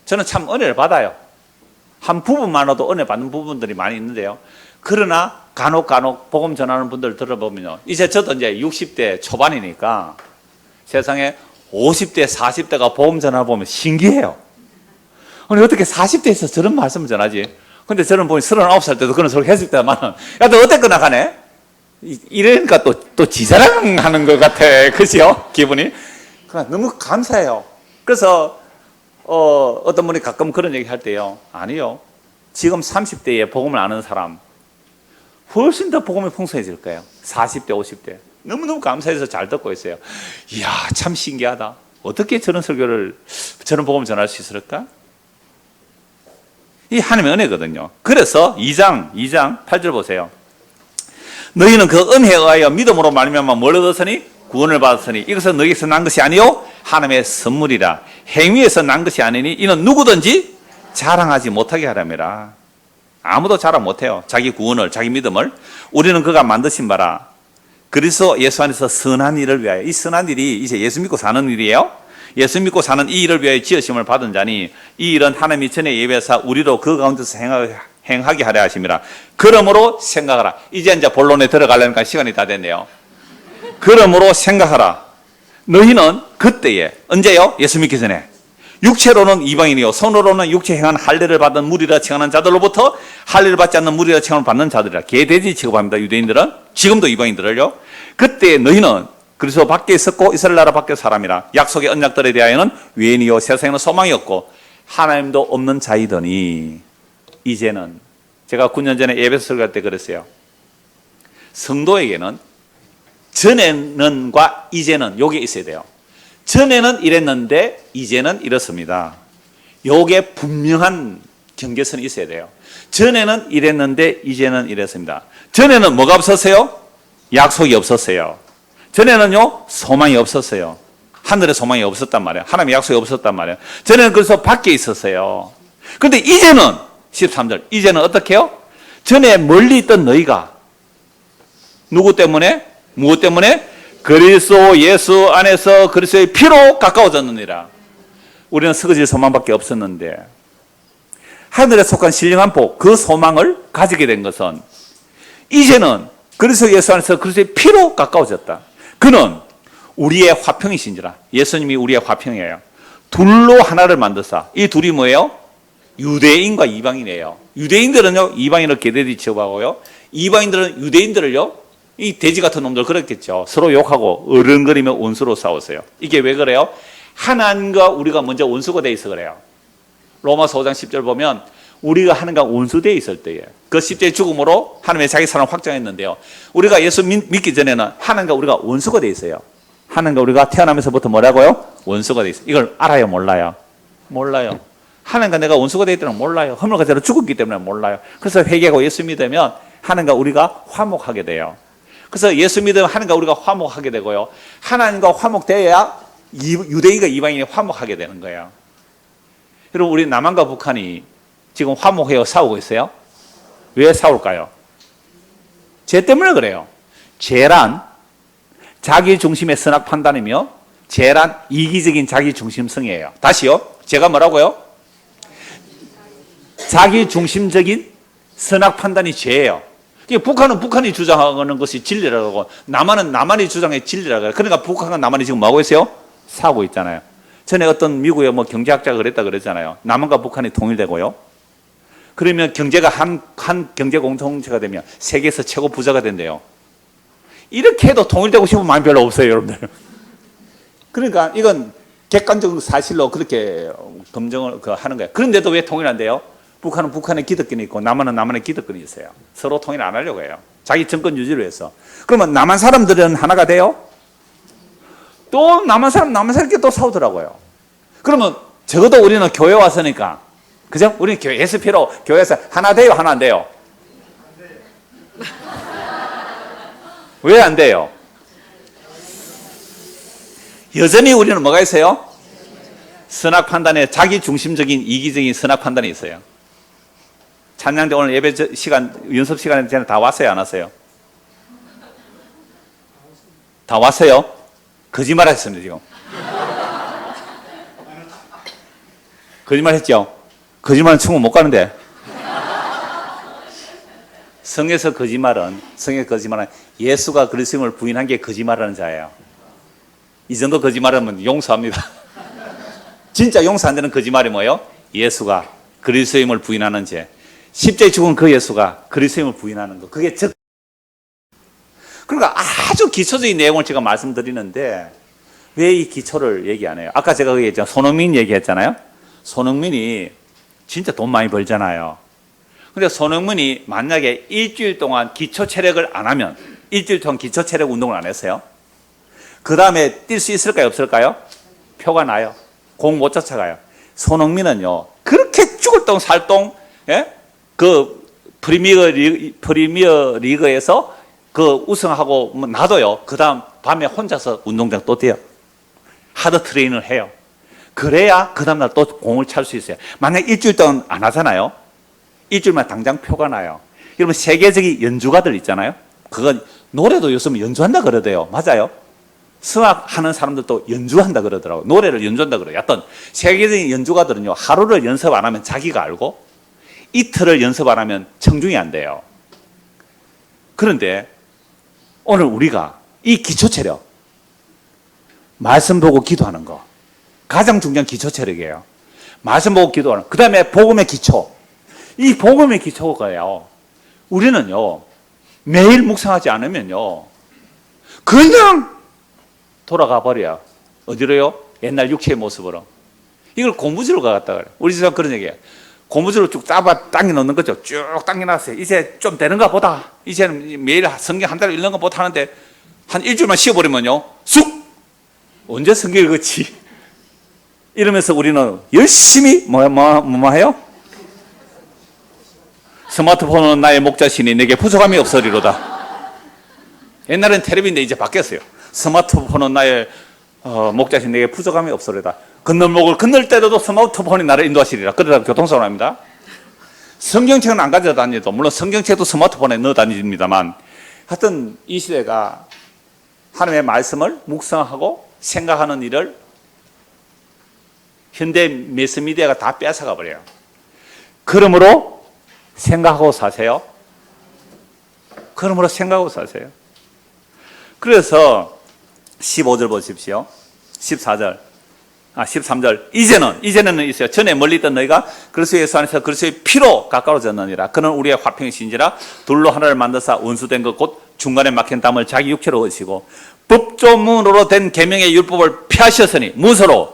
저는 참 은혜를 받아요. 한 부분만으로도 은혜 받는 부분들이 많이 있는데요. 그러나 간혹 복음 전하는 분들 들어보면요. 이제 저도 이제 60대 초반이니까 세상에 50대, 40대가 복음 전하보면 신기해요. 아니, 어떻게 40대에서 저런 말씀을 전하지? 근데 저는 보니 39살 때도 그런 소리 했을 때만은, 야, 너 어땠거나 가네? 이러니까 또 지자랑하는 것 같아. 그죠? 기분이? 그러니까 너무 감사해요. 그래서, 어떤 분이 가끔 그런 얘기 할 때요. 아니요. 지금 30대에 복음을 아는 사람, 훨씬 더 복음이 풍성해질 거예요. 40대, 50대. 너무너무 감사해서 잘 듣고 있어요. 이야, 참 신기하다. 어떻게 저런 설교를, 저런 복음을 전할 수 있을까? 이 하나님의 은혜거든요. 그래서 2장 8절 보세요. 너희는 그 은혜에 의하여 믿음으로 말미암아 뭘 얻었으니? 구원을 받았으니 이것은 너희에서 난 것이 아니요 하나님의 선물이라. 행위에서 난 것이 아니니 이는 누구든지 자랑하지 못하게 하려니라. 아무도 자랑 못해요. 자기 구원을, 자기 믿음을. 우리는 그가 만드신 바라. 그래서 예수 안에서 선한 일을 위하여, 이 선한 일이 이제 예수 믿고 사는 일이에요. 예수 믿고 사는 이 일을 위하여 지으심을 받은 자니 이 일은 하나님이 전에 예배하사 우리로 그 가운데서 행하게 하려 하심이라. 그러므로 생각하라. 이제 본론에 들어가려니까 시간이 다 됐네요. 그러므로 생각하라. 너희는 그때에, 언제요? 예수 믿기 전에. 육체로는 이방인이요 손으로는 육체 행한 할례를 받은 무리라 칭하는 자들로부터 할례를 받지 않는 무리라 칭함을 받는 자들이라. 개돼지 취급합니다. 유대인들은 지금도 이방인들을요. 그때 너희는 그리스도 밖에 있었고 이스라엘 나라 밖에 사람이라. 약속의 언약들에 대하여는 외인이요 세상에는 소망이 없고 하나님도 없는 자이더니 이제는, 제가 9년 전에 예배서 설교할 때 그랬어요. 성도에게는 전에는과 이제는 요게 있어야 돼요. 전에는 이랬는데 이제는 이렇습니다. 요게 분명한 경계선이 있어야 돼요. 전에는 이랬는데 이제는 이랬습니다. 전에는 뭐가 없었어요? 약속이 없었어요. 전에는요 소망이 없었어요. 하늘의 소망이 없었단 말이에요. 하나님의 약속이 없었단 말이에요. 전에는 그래서 밖에 있었어요. 그런데 이제는 13절 이제는 어떻게 해요? 전에 멀리 있던 너희가 누구 때문에? 무엇 때문에? 그리스도 예수 안에서 그리스도의 피로 가까워졌느니라. 우리는 서거질 소망밖에 없었는데 하늘에 속한 신령한 복, 그 소망을 가지게 된 것은 이제는 그리스도 예수 안에서 그리스도의 피로 가까워졌다. 그는 우리의 화평이신지라. 예수님이 우리의 화평이에요. 둘로 하나를 만드사. 이 둘이 뭐예요? 유대인과 이방인이에요. 유대인들은요 이방인을 개돼지 취급하고요, 이방인들은 유대인들을요 이 돼지 같은 놈들 그랬겠죠. 서로 욕하고 어른거리며 원수로 싸웠어요. 이게 왜 그래요? 하나님과 우리가 먼저 원수가 돼 있어 그래요. 로마서 5장 10절 보면 우리가 하나님과 원수되어 있을 때에 그 십자의 죽음으로 하나님의 자기 사랑을 확정했는데요, 우리가 예수 믿기 전에는 하나님과 우리가 원수가 되어 있어요. 하나님과 우리가 태어나면서부터 뭐라고요? 원수가 되어 있어요. 이걸 알아요? 몰라요? 몰라요. 하나님과 내가 원수가 되어 있다는 걸 몰라요. 허물과 죄로 죽었기 때문에 몰라요. 그래서 회개하고 예수 믿으면 하나님과 우리가 화목하게 돼요. 그래서 예수 믿으면 하나님과 우리가 화목하게 되고요, 하나님과 화목되어야 유대인과 이방인이 화목하게 되는 거예요. 여러분, 우리 남한과 북한이 지금 화목해요? 싸우고 있어요? 왜 싸울까요? 죄 때문에 그래요. 죄란 자기 중심의 선악 판단이며 죄란 이기적인 자기 중심성이에요. 다시요. 죄가 뭐라고요? 자기 중심적인 선악 판단이 죄예요. 북한은 북한이 주장하는 것이 진리라고 하고 남한은 남한이 주장해 진리라고 해요. 그러니까 북한과 남한이 지금 뭐하고 있어요? 싸우고 있잖아요. 전에 어떤 미국의 경제학자가 그랬다 그랬잖아요. 남한과 북한이 통일되고요, 그러면 경제가 한 경제 공동체가 되면 세계에서 최고 부자가 된대요. 이렇게 해도 통일되고 싶은 마음이 별로 없어요, 여러분들. 그러니까 이건 객관적 사실로 그렇게 검증을 하는 거예요. 그런데도 왜 통일 안 돼요? 북한은 북한의 기득권이 있고 남한은 남한의 기득권이 있어요. 서로 통일 안 하려고 해요. 자기 정권 유지를 위해서. 그러면 남한 사람들은 하나가 돼요? 또 남한 사람끼리 또 싸우더라고요. 그러면 적어도 우리는 교회 왔으니까, 그죠? 우리는 교회 SP로 교회에서 하나 돼요, 하나 안 돼요? 왜 안 돼요? 여전히 우리는 뭐가 있어요? 선악 판단에 자기 중심적인 이기적인 선악 판단이 있어요. 찬양대 오늘 예배 시간, 연습 시간에 전에 다 왔어요, 안 왔어요? 다 왔어요? 거짓말 하셨습니다, 지금. 거짓말 했죠? 거짓말은 충분 못 가는데. 성에서 거짓말은 예수가 그리스도임을 부인한 게 거짓말하는 자예요. 이 정도 거짓말하면 용서합니다. 진짜 용서 안 되는 거짓말이 뭐예요? 예수가 그리스도임을 부인하는 죄. 십자가에 죽은 그 예수가 그리스도임을 부인하는 거. 그게 그러니까 아주 기초적인 내용을 제가 말씀드리는데 왜 이 기초를 얘기 안 해요? 아까 제가 얘기했잖아요. 손흥민 얘기했잖아요. 손흥민이 진짜 돈 많이 벌잖아요. 근데 손흥민이 만약에 일주일 동안 기초 체력을 안 하면, 일주일 동안 기초 체력 운동을 안 했어요, 그 다음에 뛸 수 있을까요, 없을까요? 표가 나요. 공 못 쫓아가요. 손흥민은요, 그렇게 죽을 똥 살똥, 예? 그 프리미어 리그에서 그 우승하고 놔둬요. 그 다음 밤에 혼자서 운동장 또 뛰어요. 하드 트레이닝을 해요. 그래야 그 다음날 또 공을 찰 수 있어요. 만약 일주일 동안 안 하잖아요. 일주일만 당장 표가 나요. 여러분, 세계적인 연주가들 있잖아요. 그건 노래도 요즘 연주한다 그러대요. 맞아요? 수학하는 사람들도 연주한다 그러더라고요. 노래를 연주한다 그래요. 어떤 세계적인 연주가들은요, 하루를 연습 안 하면 자기가 알고 이틀을 연습 안 하면 청중이 안 돼요. 그런데 오늘 우리가 이 기초 체력, 말씀 보고 기도하는 거, 가장 중요한 기초 체력이에요. 말씀 보고 기도하는, 그 다음에 복음의 기초. 이 복음의 기초가요, 우리는요 매일 묵상하지 않으면요 그냥 돌아가 버려요. 어디로요? 옛날 육체의 모습으로. 이걸 고무줄로 가갔다 그래요. 우리 집은 그런 얘기예요. 고무줄로 쭉 잡아 당겨 놓는 거죠. 쭉 당겨 놨어요. 이제 좀 되는가 보다. 이제는 매일 성경 한 달 읽는 거 못 하는데 한 일주일만 쉬어버리면요, 쑥! 언제 성경 읽었지? 이러면서 우리는 열심히 뭐 해요? 스마트폰은 나의 목자시니 내게 부족함이 없으리로다. 옛날엔 텔레비인데 이제 바뀌었어요. 스마트폰은 나의 목자신 내게 부족함이 없으리다. 건널목을 건널 때도 스마트폰이 나를 인도하시리라. 그러다 교통사고 납니다. 성경책은 안 가져다 다니도, 물론 성경책도 스마트폰에 넣어 다닙니다만, 하여튼 이 시대가 하나님의 말씀을 묵상하고 생각하는 일을 현대 매스미디어가 다 뺏어가 버려요. 그러므로 생각하고 사세요. 그러므로 생각하고 사세요. 그래서 15절 보십시오. 14절. 13절. 이제는 있어요. 전에 멀리 있던 너희가 그리스도 예수 안에서 그리스도의 피로 가까워졌느니라. 그는 우리의 화평이신지라 둘로 하나를 만드사 원수된 것 곧 중간에 막힌 담을 자기 육체로 얻으시고 법조문으로 된 계명의 율법을 폐하셨으니 무엇으로?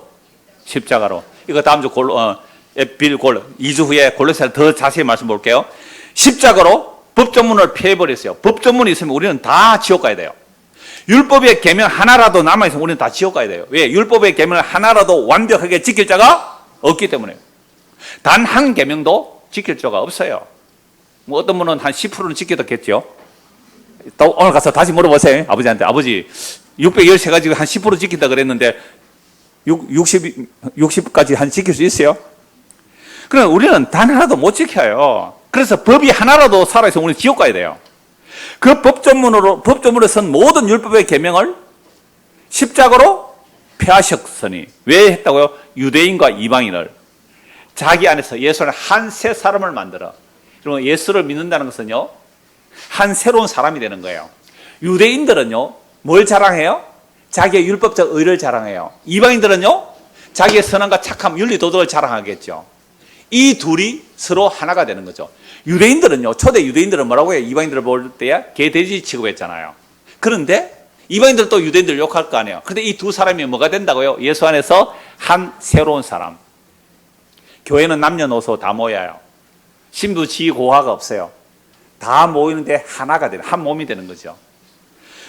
십자가로. 이거 다음 주 2주 후에 골로새서 더 자세히 말씀 볼게요. 십자가로 법조문을 폐해버렸어요. 법조문이 있으면 우리는 다 지옥 가야 돼요. 율법의 계명 하나라도 남아있으면 우리는 다 지옥 가야 돼요. 왜? 율법의 계명을 하나라도 완벽하게 지킬 자가 없기 때문에. 단 한 계명도 지킬 자가 없어요. 뭐 어떤 분은 한 10%는 지켜뒀겠죠. 또 오늘 가서 다시 물어보세요. 아버지한테. 아버지 613가지 한 10% 지킨다 그랬는데 60까지 한 지킬 수 있어요? 그럼 우리는 단 하나도 못 지켜요. 그래서 법이 하나라도 살아있으면 우리는 지옥 가야 돼요. 그 법조문으로 선 모든 율법의 계명을 십자가로 폐하셨으니 왜 했다고요? 유대인과 이방인을 자기 안에서 예수는 한 새 사람을 만들어. 그러면 예수를 믿는다는 것은요, 한 새로운 사람이 되는 거예요. 유대인들은요, 뭘 자랑해요? 자기의 율법적 의를 자랑해요. 이방인들은요, 자기의 선함과 착함, 윤리, 도덕을 자랑하겠죠. 이 둘이 서로 하나가 되는 거죠. 유대인들은요, 초대 유대인들은 뭐라고 해요? 이방인들을 볼 때야 개돼지 취급했잖아요. 그런데 이방인들은 또 유대인들 욕할 거 아니에요. 그런데 이 두 사람이 뭐가 된다고요? 예수 안에서 한 새로운 사람. 교회는 남녀노소 다 모여요. 신부 지고화가 없어요. 다 모이는데 하나가 되는, 한 몸이 되는 거죠.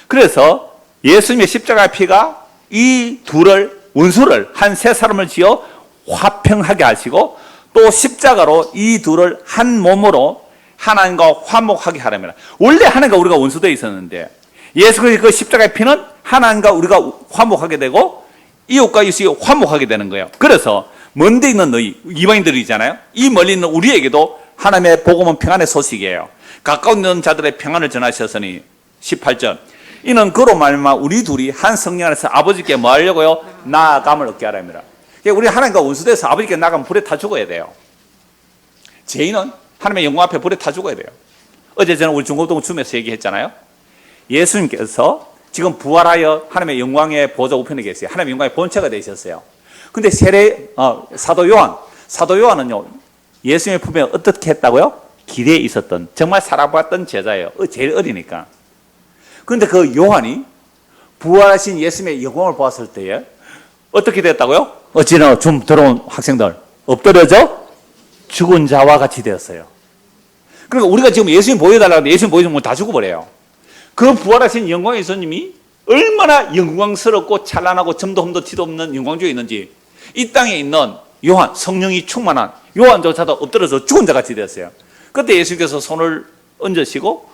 그래서 예수님의 십자가의 피가 이 둘을, 원수를, 한 세 사람을 지어 화평하게 하시고 또 십자가로 이 둘을 한 몸으로 하나님과 화목하게 하려면, 원래 하나님과 우리가 원수되어 있었는데 예수 그리스도의 그 십자가의 피는 하나님과 우리가 화목하게 되고 이웃과 이웃이 화목하게 되는 거예요. 그래서 먼데 있는 너희 이방인들이잖아요. 이 멀리 있는 우리에게도 하나님의 복음은 평안의 소식이에요. 가까운 있는 자들의 평안을 전하셨으니 18절. 이는 그로 말미암아 우리 둘이 한 성령 안에서 아버지께 뭐 하려고요? 나아감을 얻게 하랍니다. 우리 하나님과 원수돼서 아버지께 나가면 불에 타 죽어야 돼요. 죄인은 하나님의 영광 앞에 불에 타 죽어야 돼요. 어제 저는 우리 중고등 줌에서 얘기했잖아요. 예수님께서 지금 부활하여 하나님의 영광의 보좌 우편에 계세요. 하나님의 영광의 본체가 되셨어요. 근데 사도 요한은요, 예수님의 품에 어떻게 했다고요? 길에 있었던, 정말 살아봤던 제자예요. 제일 어리니까. 그런데 그 요한이 부활하신 예수님의 영광을 보았을 때에 어떻게 됐다고요? 어찌나 좀 들어온 학생들 엎드려져 죽은 자와 같이 되었어요. 그러니까 우리가 지금 예수님 보여달라고 하는데 예수님 보여주면 다 죽어버려요. 그 부활하신 영광의 예수님이 얼마나 영광스럽고 찬란하고 점도 흠도 티도 없는 영광주에 있는지 이 땅에 있는 요한, 성령이 충만한 요한조차도 엎드려서 죽은 자 같이 되었어요. 그때 예수님께서 손을 얹으시고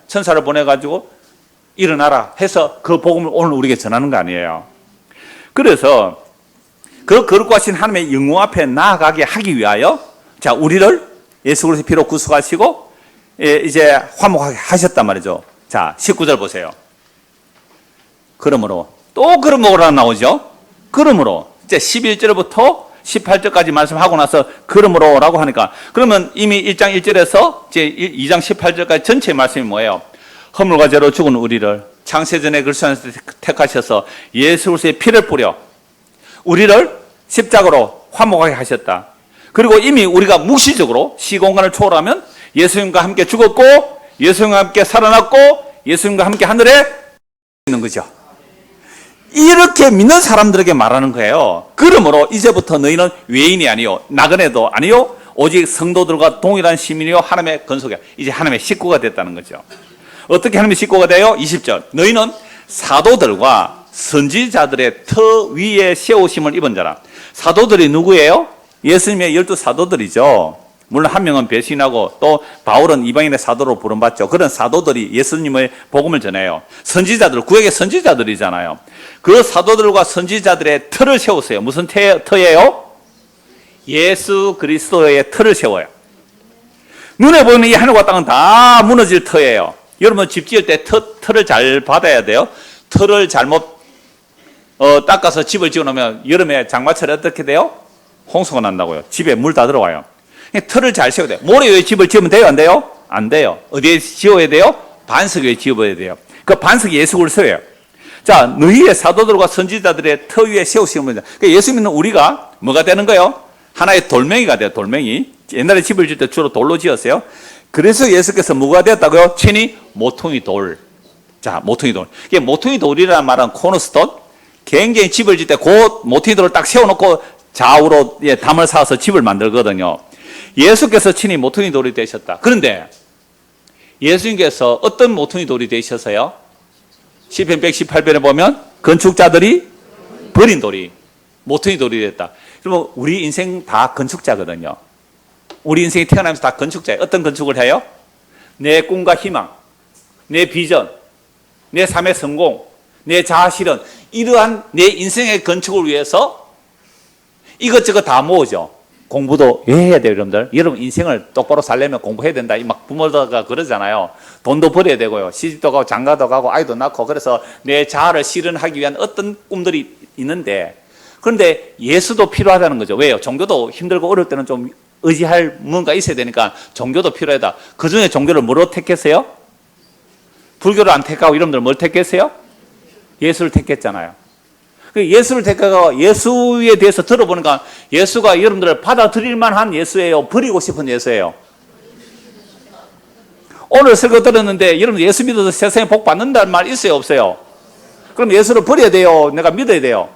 천사를 보내가지고 일어나라 해서 그 복음을 오늘 우리에게 전하는 거 아니에요. 그래서 그 거룩하신 하신 하나님의 영광 앞에 나아가게 하기 위하여 자, 우리를 예수 그리스도의 피로 구속하시고 이제 화목하게 하셨단 말이죠. 자, 19절 보세요. 그러므로 또 그러므로라 나오죠. 그러므로 이제 11절부터 18절까지 말씀하고 나서 그러므로라고 하니까 그러면 이미 1장 1절에서 이제 2장 18절까지 전체 말씀이 뭐예요? 허물과 죄로 죽은 우리를 창세전에 그리스도 안에서 택하셔서 예수 그리스도의 피를 뿌려 우리를 십자가로 화목하게 하셨다. 그리고 이미 우리가 묵시적으로 시공간을 초월하면 예수님과 함께 죽었고 예수님과 함께 살아났고 예수님과 함께 하늘에 있는 거죠. 이렇게 믿는 사람들에게 말하는 거예요. 그러므로 이제부터 너희는 외인이 아니요 나그네도 아니요 오직 성도들과 동일한 시민이요 하나님의 건속이야. 이제 하나님의 식구가 됐다는 거죠. 어떻게 하나님의 식구가 돼요? 20절. 너희는 사도들과 선지자들의 터 위에 세우심을 입은 자라. 사도들이 누구예요? 예수님의 12 사도들이죠. 물론 한 명은 배신하고 또 바울은 이방인의 사도로 부름받죠. 그런 사도들이 예수님의 복음을 전해요. 선지자들, 구약의 선지자들이잖아요. 그 사도들과 선지자들의 틀을 세우세요. 무슨 터예요? 예수 그리스도의 틀을 세워요. 눈에 보이는 이 하늘과 땅은 다 무너질 터예요. 여러분 집 지을 때 틀을 잘 받아야 돼요. 틀을 잘못 닦아서 집을 지어놓으면 여름에 장마철에 어떻게 돼요? 홍수가 난다고요. 집에 물 다 들어와요. 틀을 잘 세워야 돼요. 모래 위에 집을 지으면 돼요? 안 돼요? 안 돼요. 어디에 지어야 돼요? 반석 위에 지어야 돼요. 그 반석이 예수 그리스도예요. 자, 너희의 사도들과 선지자들의 터 위에 세우시면 됩니다. 그러니까 예수 믿는 우리가 뭐가 되는 거예요? 하나의 돌멩이가 돼요. 돌멩이. 옛날에 집을 지을 때 주로 돌로 지었어요. 그래서 예수께서 뭐가 되었다고요? 친히 모퉁이 돌. 자, 모퉁이 돌. 이게 모퉁이 돌이라는 말은 코너스톤. 굉장히 집을 지을 때 그 모퉁이 돌을 딱 세워놓고 좌우로 담을 쌓아서 집을 만들거든요. 예수께서 친히 모퉁이 돌이 되셨다. 그런데 예수님께서 어떤 모퉁이 돌이 되셨어요? 시편 118편에 보면 건축자들이 버린 돌이 모퉁이 돌이 됐다. 그러면 우리 인생 다 건축자거든요. 우리 인생이 태어나면서 다 건축자예요. 어떤 건축을 해요? 내 꿈과 희망, 내 비전, 내 삶의 성공, 내 자아실현, 이러한 내 인생의 건축을 위해서 이것저것 다 모으죠. 공부도 왜 해야 돼요, 여러분들? 여러분 인생을 똑바로 살려면 공부해야 된다. 막 부모가 그러잖아요. 돈도 벌어야 되고요. 시집도 가고 장가도 가고 아이도 낳고 그래서 내 자아를 실현하기 위한 어떤 꿈들이 있는데 그런데 예수도 필요하다는 거죠. 왜요? 종교도 힘들고 어려울 때는 좀 의지할 뭔가 있어야 되니까 종교도 필요하다. 그 중에 종교를 뭐로 택했어요? 불교를 안 택하고 여러분들 뭘 택했어요? 예수를 택했잖아요. 예수를 택하고 예수에 대해서 들어보니까 예수가 여러분들을 받아들일 만한 예수예요? 버리고 싶은 예수예요? 오늘 설교 들었는데 여러분 예수 믿어서 세상에 복 받는다는 말 있어요? 없어요? 그럼 예수를 버려야 돼요? 내가 믿어야 돼요?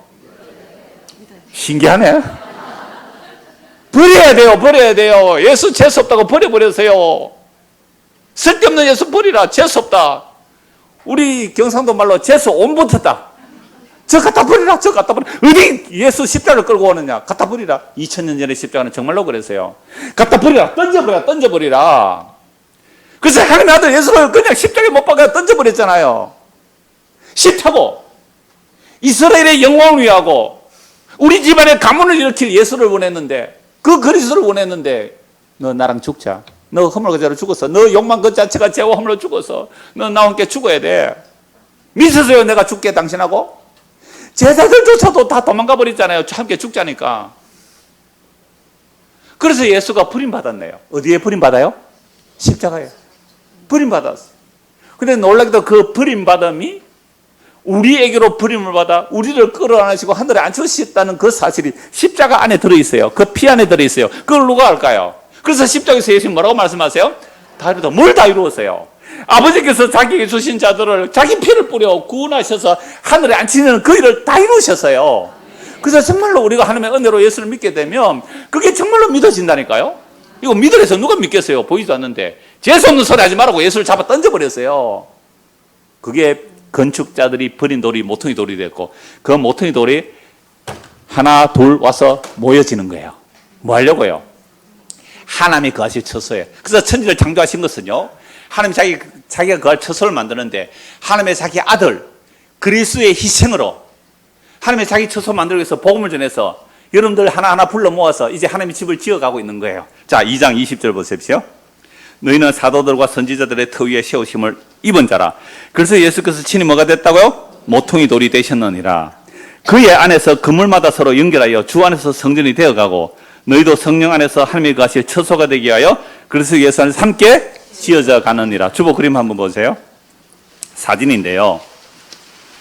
신기하네. 버려야 돼요? 버려야 돼요? 예수 재수없다고 버려버렸어요. 쓸데없는 예수 버리라. 재수없다. 우리 경상도 말로 재수 온 붙었다. 저 갖다 버리라. 저 갖다 버리라. 어디 예수 십자가를 끌고 오느냐. 갖다 버리라. 2000년 전에 십자가는 정말로 그랬어요. 갖다 버리라. 던져버리라. 던져버리라. 그래서 하나님의 아들 예수를 그냥 십자가에 못 박아 던져버렸잖아요. 싫다고. 이스라엘의 영광을 위하고 우리 집안에 가문을 일으킬 예수를 원했는데 그 그리스도를 원했는데 너 나랑 죽자. 너 허물거자로 죽었어. 너 욕망 그 자체가 죄와 허물로 죽었어. 너 나와 함께 죽어야 돼. 믿으세요. 내가 죽게 당신하고. 제자들조차도 다 도망가 버렸잖아요. 함께 죽자니까. 그래서 예수가 버림받았네요. 어디에 버림받아요? 십자가에. 버림받았어. 근데 놀랍게도 그 버림받음이 우리에게로 버림을 받아 우리를 끌어안으시고 하늘에 앉히셨다는 그 사실이 십자가 안에 들어있어요. 그 피 안에 들어있어요. 그걸 누가 알까요? 그래서 십자가에서 예수님 뭐라고 말씀하세요? 다 이루었다. 뭘 다 이루었어요? 아버지께서 자기에게 주신 자들을 자기 피를 뿌려 구원하셔서 하늘에 앉히는 그 일을 다 이루셨어요. 그래서 정말로 우리가 하나님의 은혜로 예수를 믿게 되면 그게 정말로 믿어진다니까요. 이거 믿으래서 누가 믿겠어요? 보이지도 않는데. 재수없는 소리 하지 말라고 예수를 잡아 던져버렸어요. 그게 건축자들이 버린 돌이 모퉁이 돌이 됐고 그 모퉁이 돌이 하나 둘 와서 모여지는 거예요. 뭐 하려고요? 하나님이 거하실 처소에. 그래서 천지를 창조하신 것은요, 하나님이 자기가 거할 처소를 만드는데 하나님의 자기 아들 그리스도의 희생으로 하나님의 자기 처소 만들기 위해서 복음을 전해서 여러분들 하나하나 불러 모아서 이제 하나님의 집을 지어가고 있는 거예요. 자, 2장 20절 보십시오. 너희는 사도들과 선지자들의 터 위에 세우심을 입은 자라. 그래서 예수께서 친히 뭐가 됐다고요? 모퉁이 돌이 되셨느니라. 그의 안에서 그물마다 서로 연결하여 주 안에서 성전이 되어가고 너희도 성령 안에서 하나님이 거하실 처소가 되게 하여 그래서 예수 안에서 함께 지어져 가느니라. 주보 그림 한번 보세요. 사진인데요.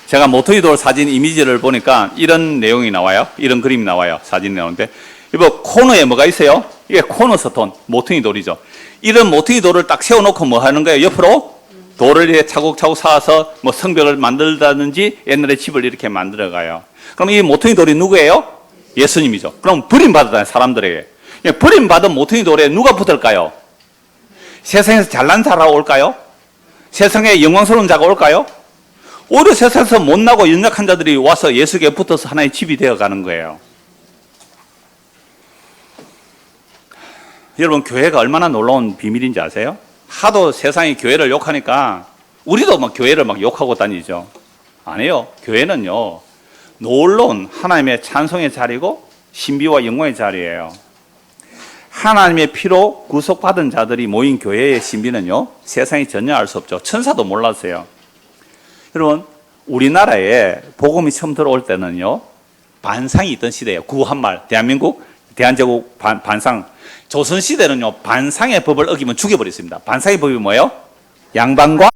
제가 모퉁이 돌 사진 이미지를 보니까 이런 내용이 나와요. 이런 그림이 나와요. 사진이 나오는데 이거 코너에 뭐가 있어요? 이게 코너 스톤, 모퉁이 돌이죠. 이런 모퉁이 돌을 딱 세워놓고 뭐 하는 거예요? 옆으로 돌을 이렇게 차곡차곡 쌓아서 뭐 성벽을 만들다든지 옛날에 집을 이렇게 만들어가요. 그럼 이 모퉁이 돌이 누구예요? 예수님이죠. 그럼 버림받았잖아요, 사람들에게. 버림받은 모퉁이 돌에 누가 붙을까요? 세상에서 잘난 자가 올까요? 세상에 영광스러운 자가 올까요? 오히려 세상에서 못나고 연약한 자들이 와서 예수께 붙어서 하나의 집이 되어가는 거예요. 여러분, 교회가 얼마나 놀라운 비밀인지 아세요? 하도 세상이 교회를 욕하니까 우리도 막 교회를 막 욕하고 다니죠. 아니에요. 교회는요, 놀라운 하나님의 찬송의 자리고 신비와 영광의 자리예요. 하나님의 피로 구속받은 자들이 모인 교회의 신비는요, 세상이 전혀 알 수 없죠. 천사도 몰랐어요. 여러분, 우리나라에 복음이 처음 들어올 때는요, 반상이 있던 시대예요. 구한말, 대한민국, 대한제국 반상. 조선시대는요, 반상의 법을 어기면 죽여버렸습니다. 반상의 법이 뭐예요? 양반과,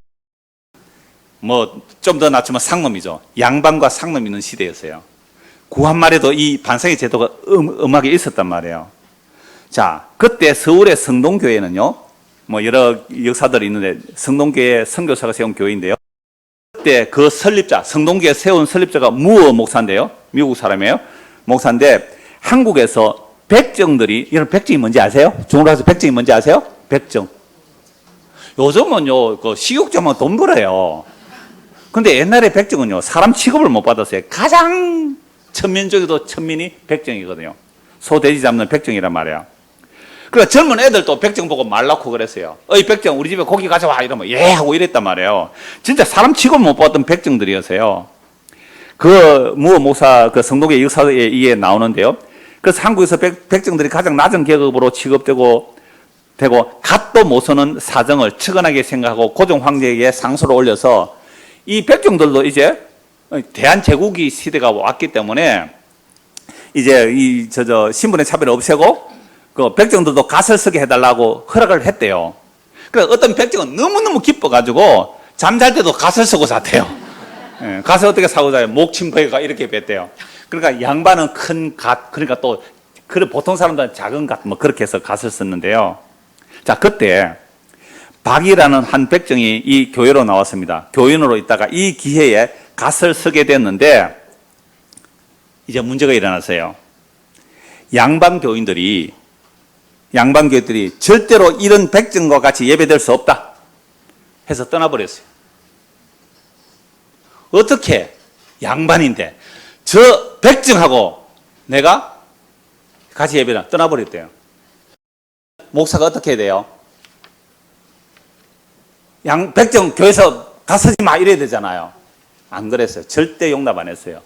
좀 더 낮추면 상놈이죠. 양반과 상놈이 있는 시대였어요. 구한말에도 이 반상의 제도가 엄하게 있었단 말이에요. 자, 그때 서울의 성동교회는요, 여러 역사들이 있는데, 성동교회 선교사가 세운 교회인데요. 그때 그 설립자, 성동교회 세운 설립자가 무어 목사인데요. 미국 사람이에요. 목사인데, 한국에서 백정들이, 여러분 백정이 뭔지 아세요? 중국으로 해서 백정이 뭔지 아세요? 백정. 요즘은요, 그 식욕자만 돈 벌어요. 근데 옛날에 백정은요, 사람 취급을 못 받았어요. 가장 천민 중에도 천민이 백정이거든요. 소, 돼지 잡는 백정이란 말이에요. 그러니까 젊은 애들도 백정 보고 말 낳고 그랬어요. 어이, 백정, 우리 집에 고기 가져와. 이러면, 예! 하고 이랬단 말이에요. 진짜 사람 취급을 못 받았던 백정들이었어요. 그, 무어 목사, 그 성동의 역사에 이게 나오는데요. 그래서 한국에서 백정들이 가장 낮은 계급으로 취급되고, 갓도 못 서는 사정을 측은하게 생각하고 고종 황제에게 상소를 올려서 이 백정들도 이제 대한제국이 시대가 왔기 때문에 이제 신분의 차별을 없애고 그 백정들도 갓을 쓰게 해달라고 허락을 했대요. 그래서 어떤 백정은 너무너무 기뻐가지고 잠잘 때도 갓을 쓰고 잤대요. 예, 갓을 어떻게 사고 자요? 목침거기가 이렇게 뺐대요. 그러니까 양반은 큰 갓, 그러니까 또 보통 사람들은 작은 갓, 그렇게 해서 갓을 썼는데요. 자, 그때 박이라는 한 백정이 이 교회로 나왔습니다. 교인으로 있다가 이 기회에 갓을 쓰게 됐는데 이제 문제가 일어났어요. 양반 교인들이 절대로 이런 백정과 같이 예배될 수 없다 해서 떠나버렸어요. 어떻게 양반인데 저 백정하고 내가 같이 예배를 떠나버렸대요. 목사가 어떻게 해야 돼요? 백정 교회에서 다 쓰지 마 이래야 되잖아요. 안 그랬어요. 절대 용납 안 했어요.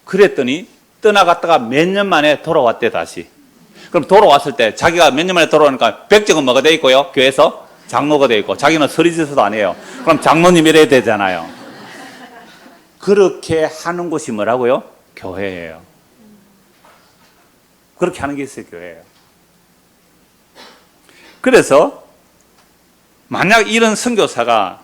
그랬더니 떠나갔다가 몇 년 만에 돌아왔대 다시. 그럼 돌아왔을 때 자기가 몇 년 만에 돌아오니까 백정은 뭐가 돼 있고요? 교회에서 장로가 돼 있고 자기는 서리지서도 안 해요. 그럼 장로님 이래야 되잖아요. 그렇게 하는 곳이 뭐라고요? 교회예요. 그렇게 하는 게 있어요. 교회예요. 그래서 만약 이런 선교사가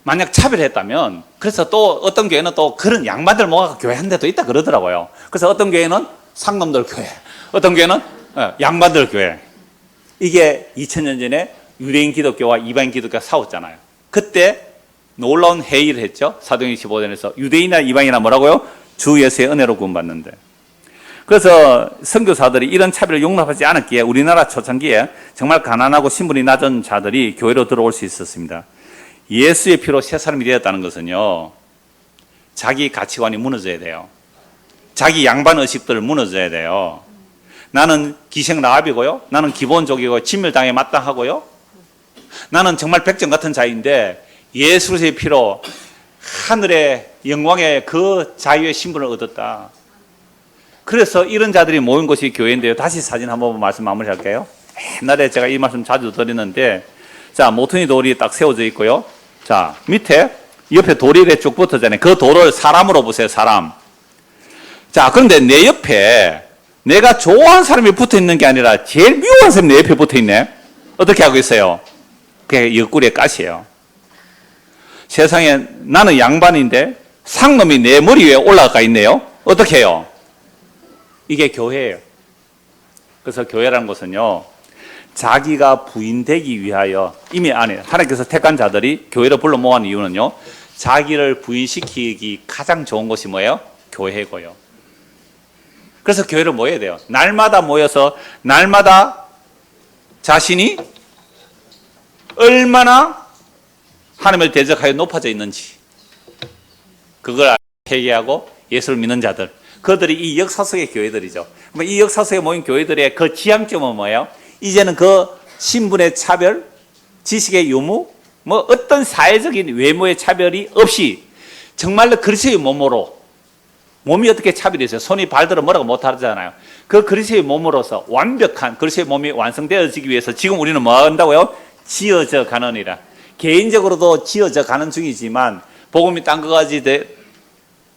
만약 차별했다면 그래서 또 어떤 교회는 또 그런 양반들 모아서 교회 한 데도 있다 그러더라고요. 그래서 어떤 교회는 상놈들 교회, 어떤 교회는 양반들 교회. 이게 2000년 전에 유대인 기독교와 이방인 기독교가 싸웠잖아요. 그때 놀라운 회의를 했죠. 사도행전 15장에서 유대인이나 이방인이나 뭐라고요? 주 예수의 은혜로 구원받는데. 그래서 선교사들이 이런 차별을 용납하지 않았기에 우리나라 초창기에 정말 가난하고 신분이 낮은 자들이 교회로 들어올 수 있었습니다. 예수의 피로 새 사람이 되었다는 것은요, 자기 가치관이 무너져야 돼요. 자기 양반 의식들을 무너져야 돼요. 나는 기생 라합이고요. 나는 기본적이고 진멸당에 마땅하고요. 나는 정말 백정 같은 자인데 예수의 피로 하늘의 영광의 그 자유의 신분을 얻었다. 그래서 이런 자들이 모인 곳이 교회인데요. 다시 사진 한번 말씀 마무리할게요. 옛날에 제가 이 말씀 자주 드리는데, 자, 모퉁이 돌이 딱 세워져 있고요. 자, 밑에 옆에 돌이 이렇게 쭉 붙어잖아요. 그 돌을 사람으로 보세요. 사람. 자, 그런데 내 옆에 내가 좋아하는 사람이 붙어 있는 게 아니라 제일 미워하는 사람이 내 옆에 붙어 있네. 어떻게 하고 있어요? 그게 옆구리에 가시예요. 세상에 나는 양반인데 상놈이 내 머리 위에 올라가 있네요. 어떻게 해요? 이게 교회예요. 그래서 교회라는 것은요, 자기가 부인되기 위하여 이미 안에 하나님께서 택한 자들이 교회로 불러 모은 이유는요, 자기를 부인시키기 가장 좋은 것이 뭐예요? 교회고요. 그래서 교회를 모여야 돼요. 날마다 모여서 날마다 자신이 얼마나 하나님을 대적하여 높아져 있는지 그걸 회개하고 예수를 믿는 자들, 그들이 이 역사 속의 교회들이죠. 그럼 이 역사 속에 모인 교회들의 그 지향점은 뭐예요? 이제는 그 신분의 차별, 지식의 유무, 뭐 어떤 사회적인 외모의 차별이 없이 정말로 그리스도의 몸으로, 몸이 어떻게 차별이 있어요? 손이 발들어 뭐라고 못하잖아요. 그 그리스도의 몸으로서 완벽한 그리스도의 몸이 완성되어지기 위해서 지금 우리는 뭐 한다고요? 지어져 가느니라. 개인적으로도 지어져 가는 중이지만 복음이 딴 것까지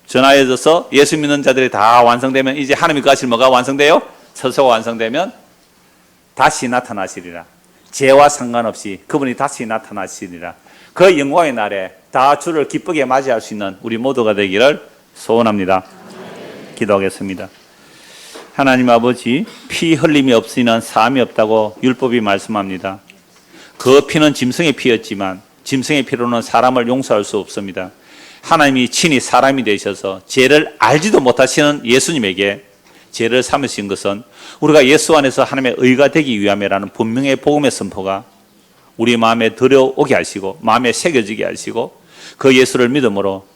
전하여져서 예수 믿는 자들이 다 완성되면 이제 하나님의 것이 뭐가 완성돼요? 처소가 완성되면 다시 나타나시리라. 죄와 상관없이 그분이 다시 나타나시리라. 그 영광의 날에 다 주를 기쁘게 맞이할 수 있는 우리 모두가 되기를 소원합니다. 기도하겠습니다. 하나님 아버지, 피 흘림이 없으면 사함이 없다고 율법이 말씀합니다. 그 피는 짐승의 피였지만 짐승의 피로는 사람을 용서할 수 없습니다. 하나님이 친히 사람이 되셔서 죄를 알지도 못하시는 예수님에게 죄를 삼으신 것은 우리가 예수 안에서 하나님의 의가 되기 위함이라는 분명의 복음의 선포가 우리 마음에 들어오게 하시고 마음에 새겨지게 하시고 그 예수를 믿음으로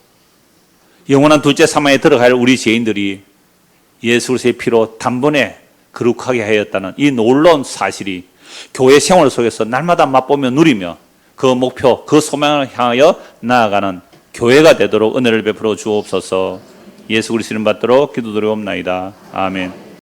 영원한 둘째 사망에 들어갈 우리 죄인들이 예수 그리스도의 피로 단번에 거룩하게 하였다는 이 놀라운 사실이 교회 생활 속에서 날마다 맛보며 누리며 그 목표, 그 소망을 향하여 나아가는 교회가 되도록 은혜를 베풀어 주옵소서. 예수 그리스도 이름 받도록 기도드리옵나이다. 아멘.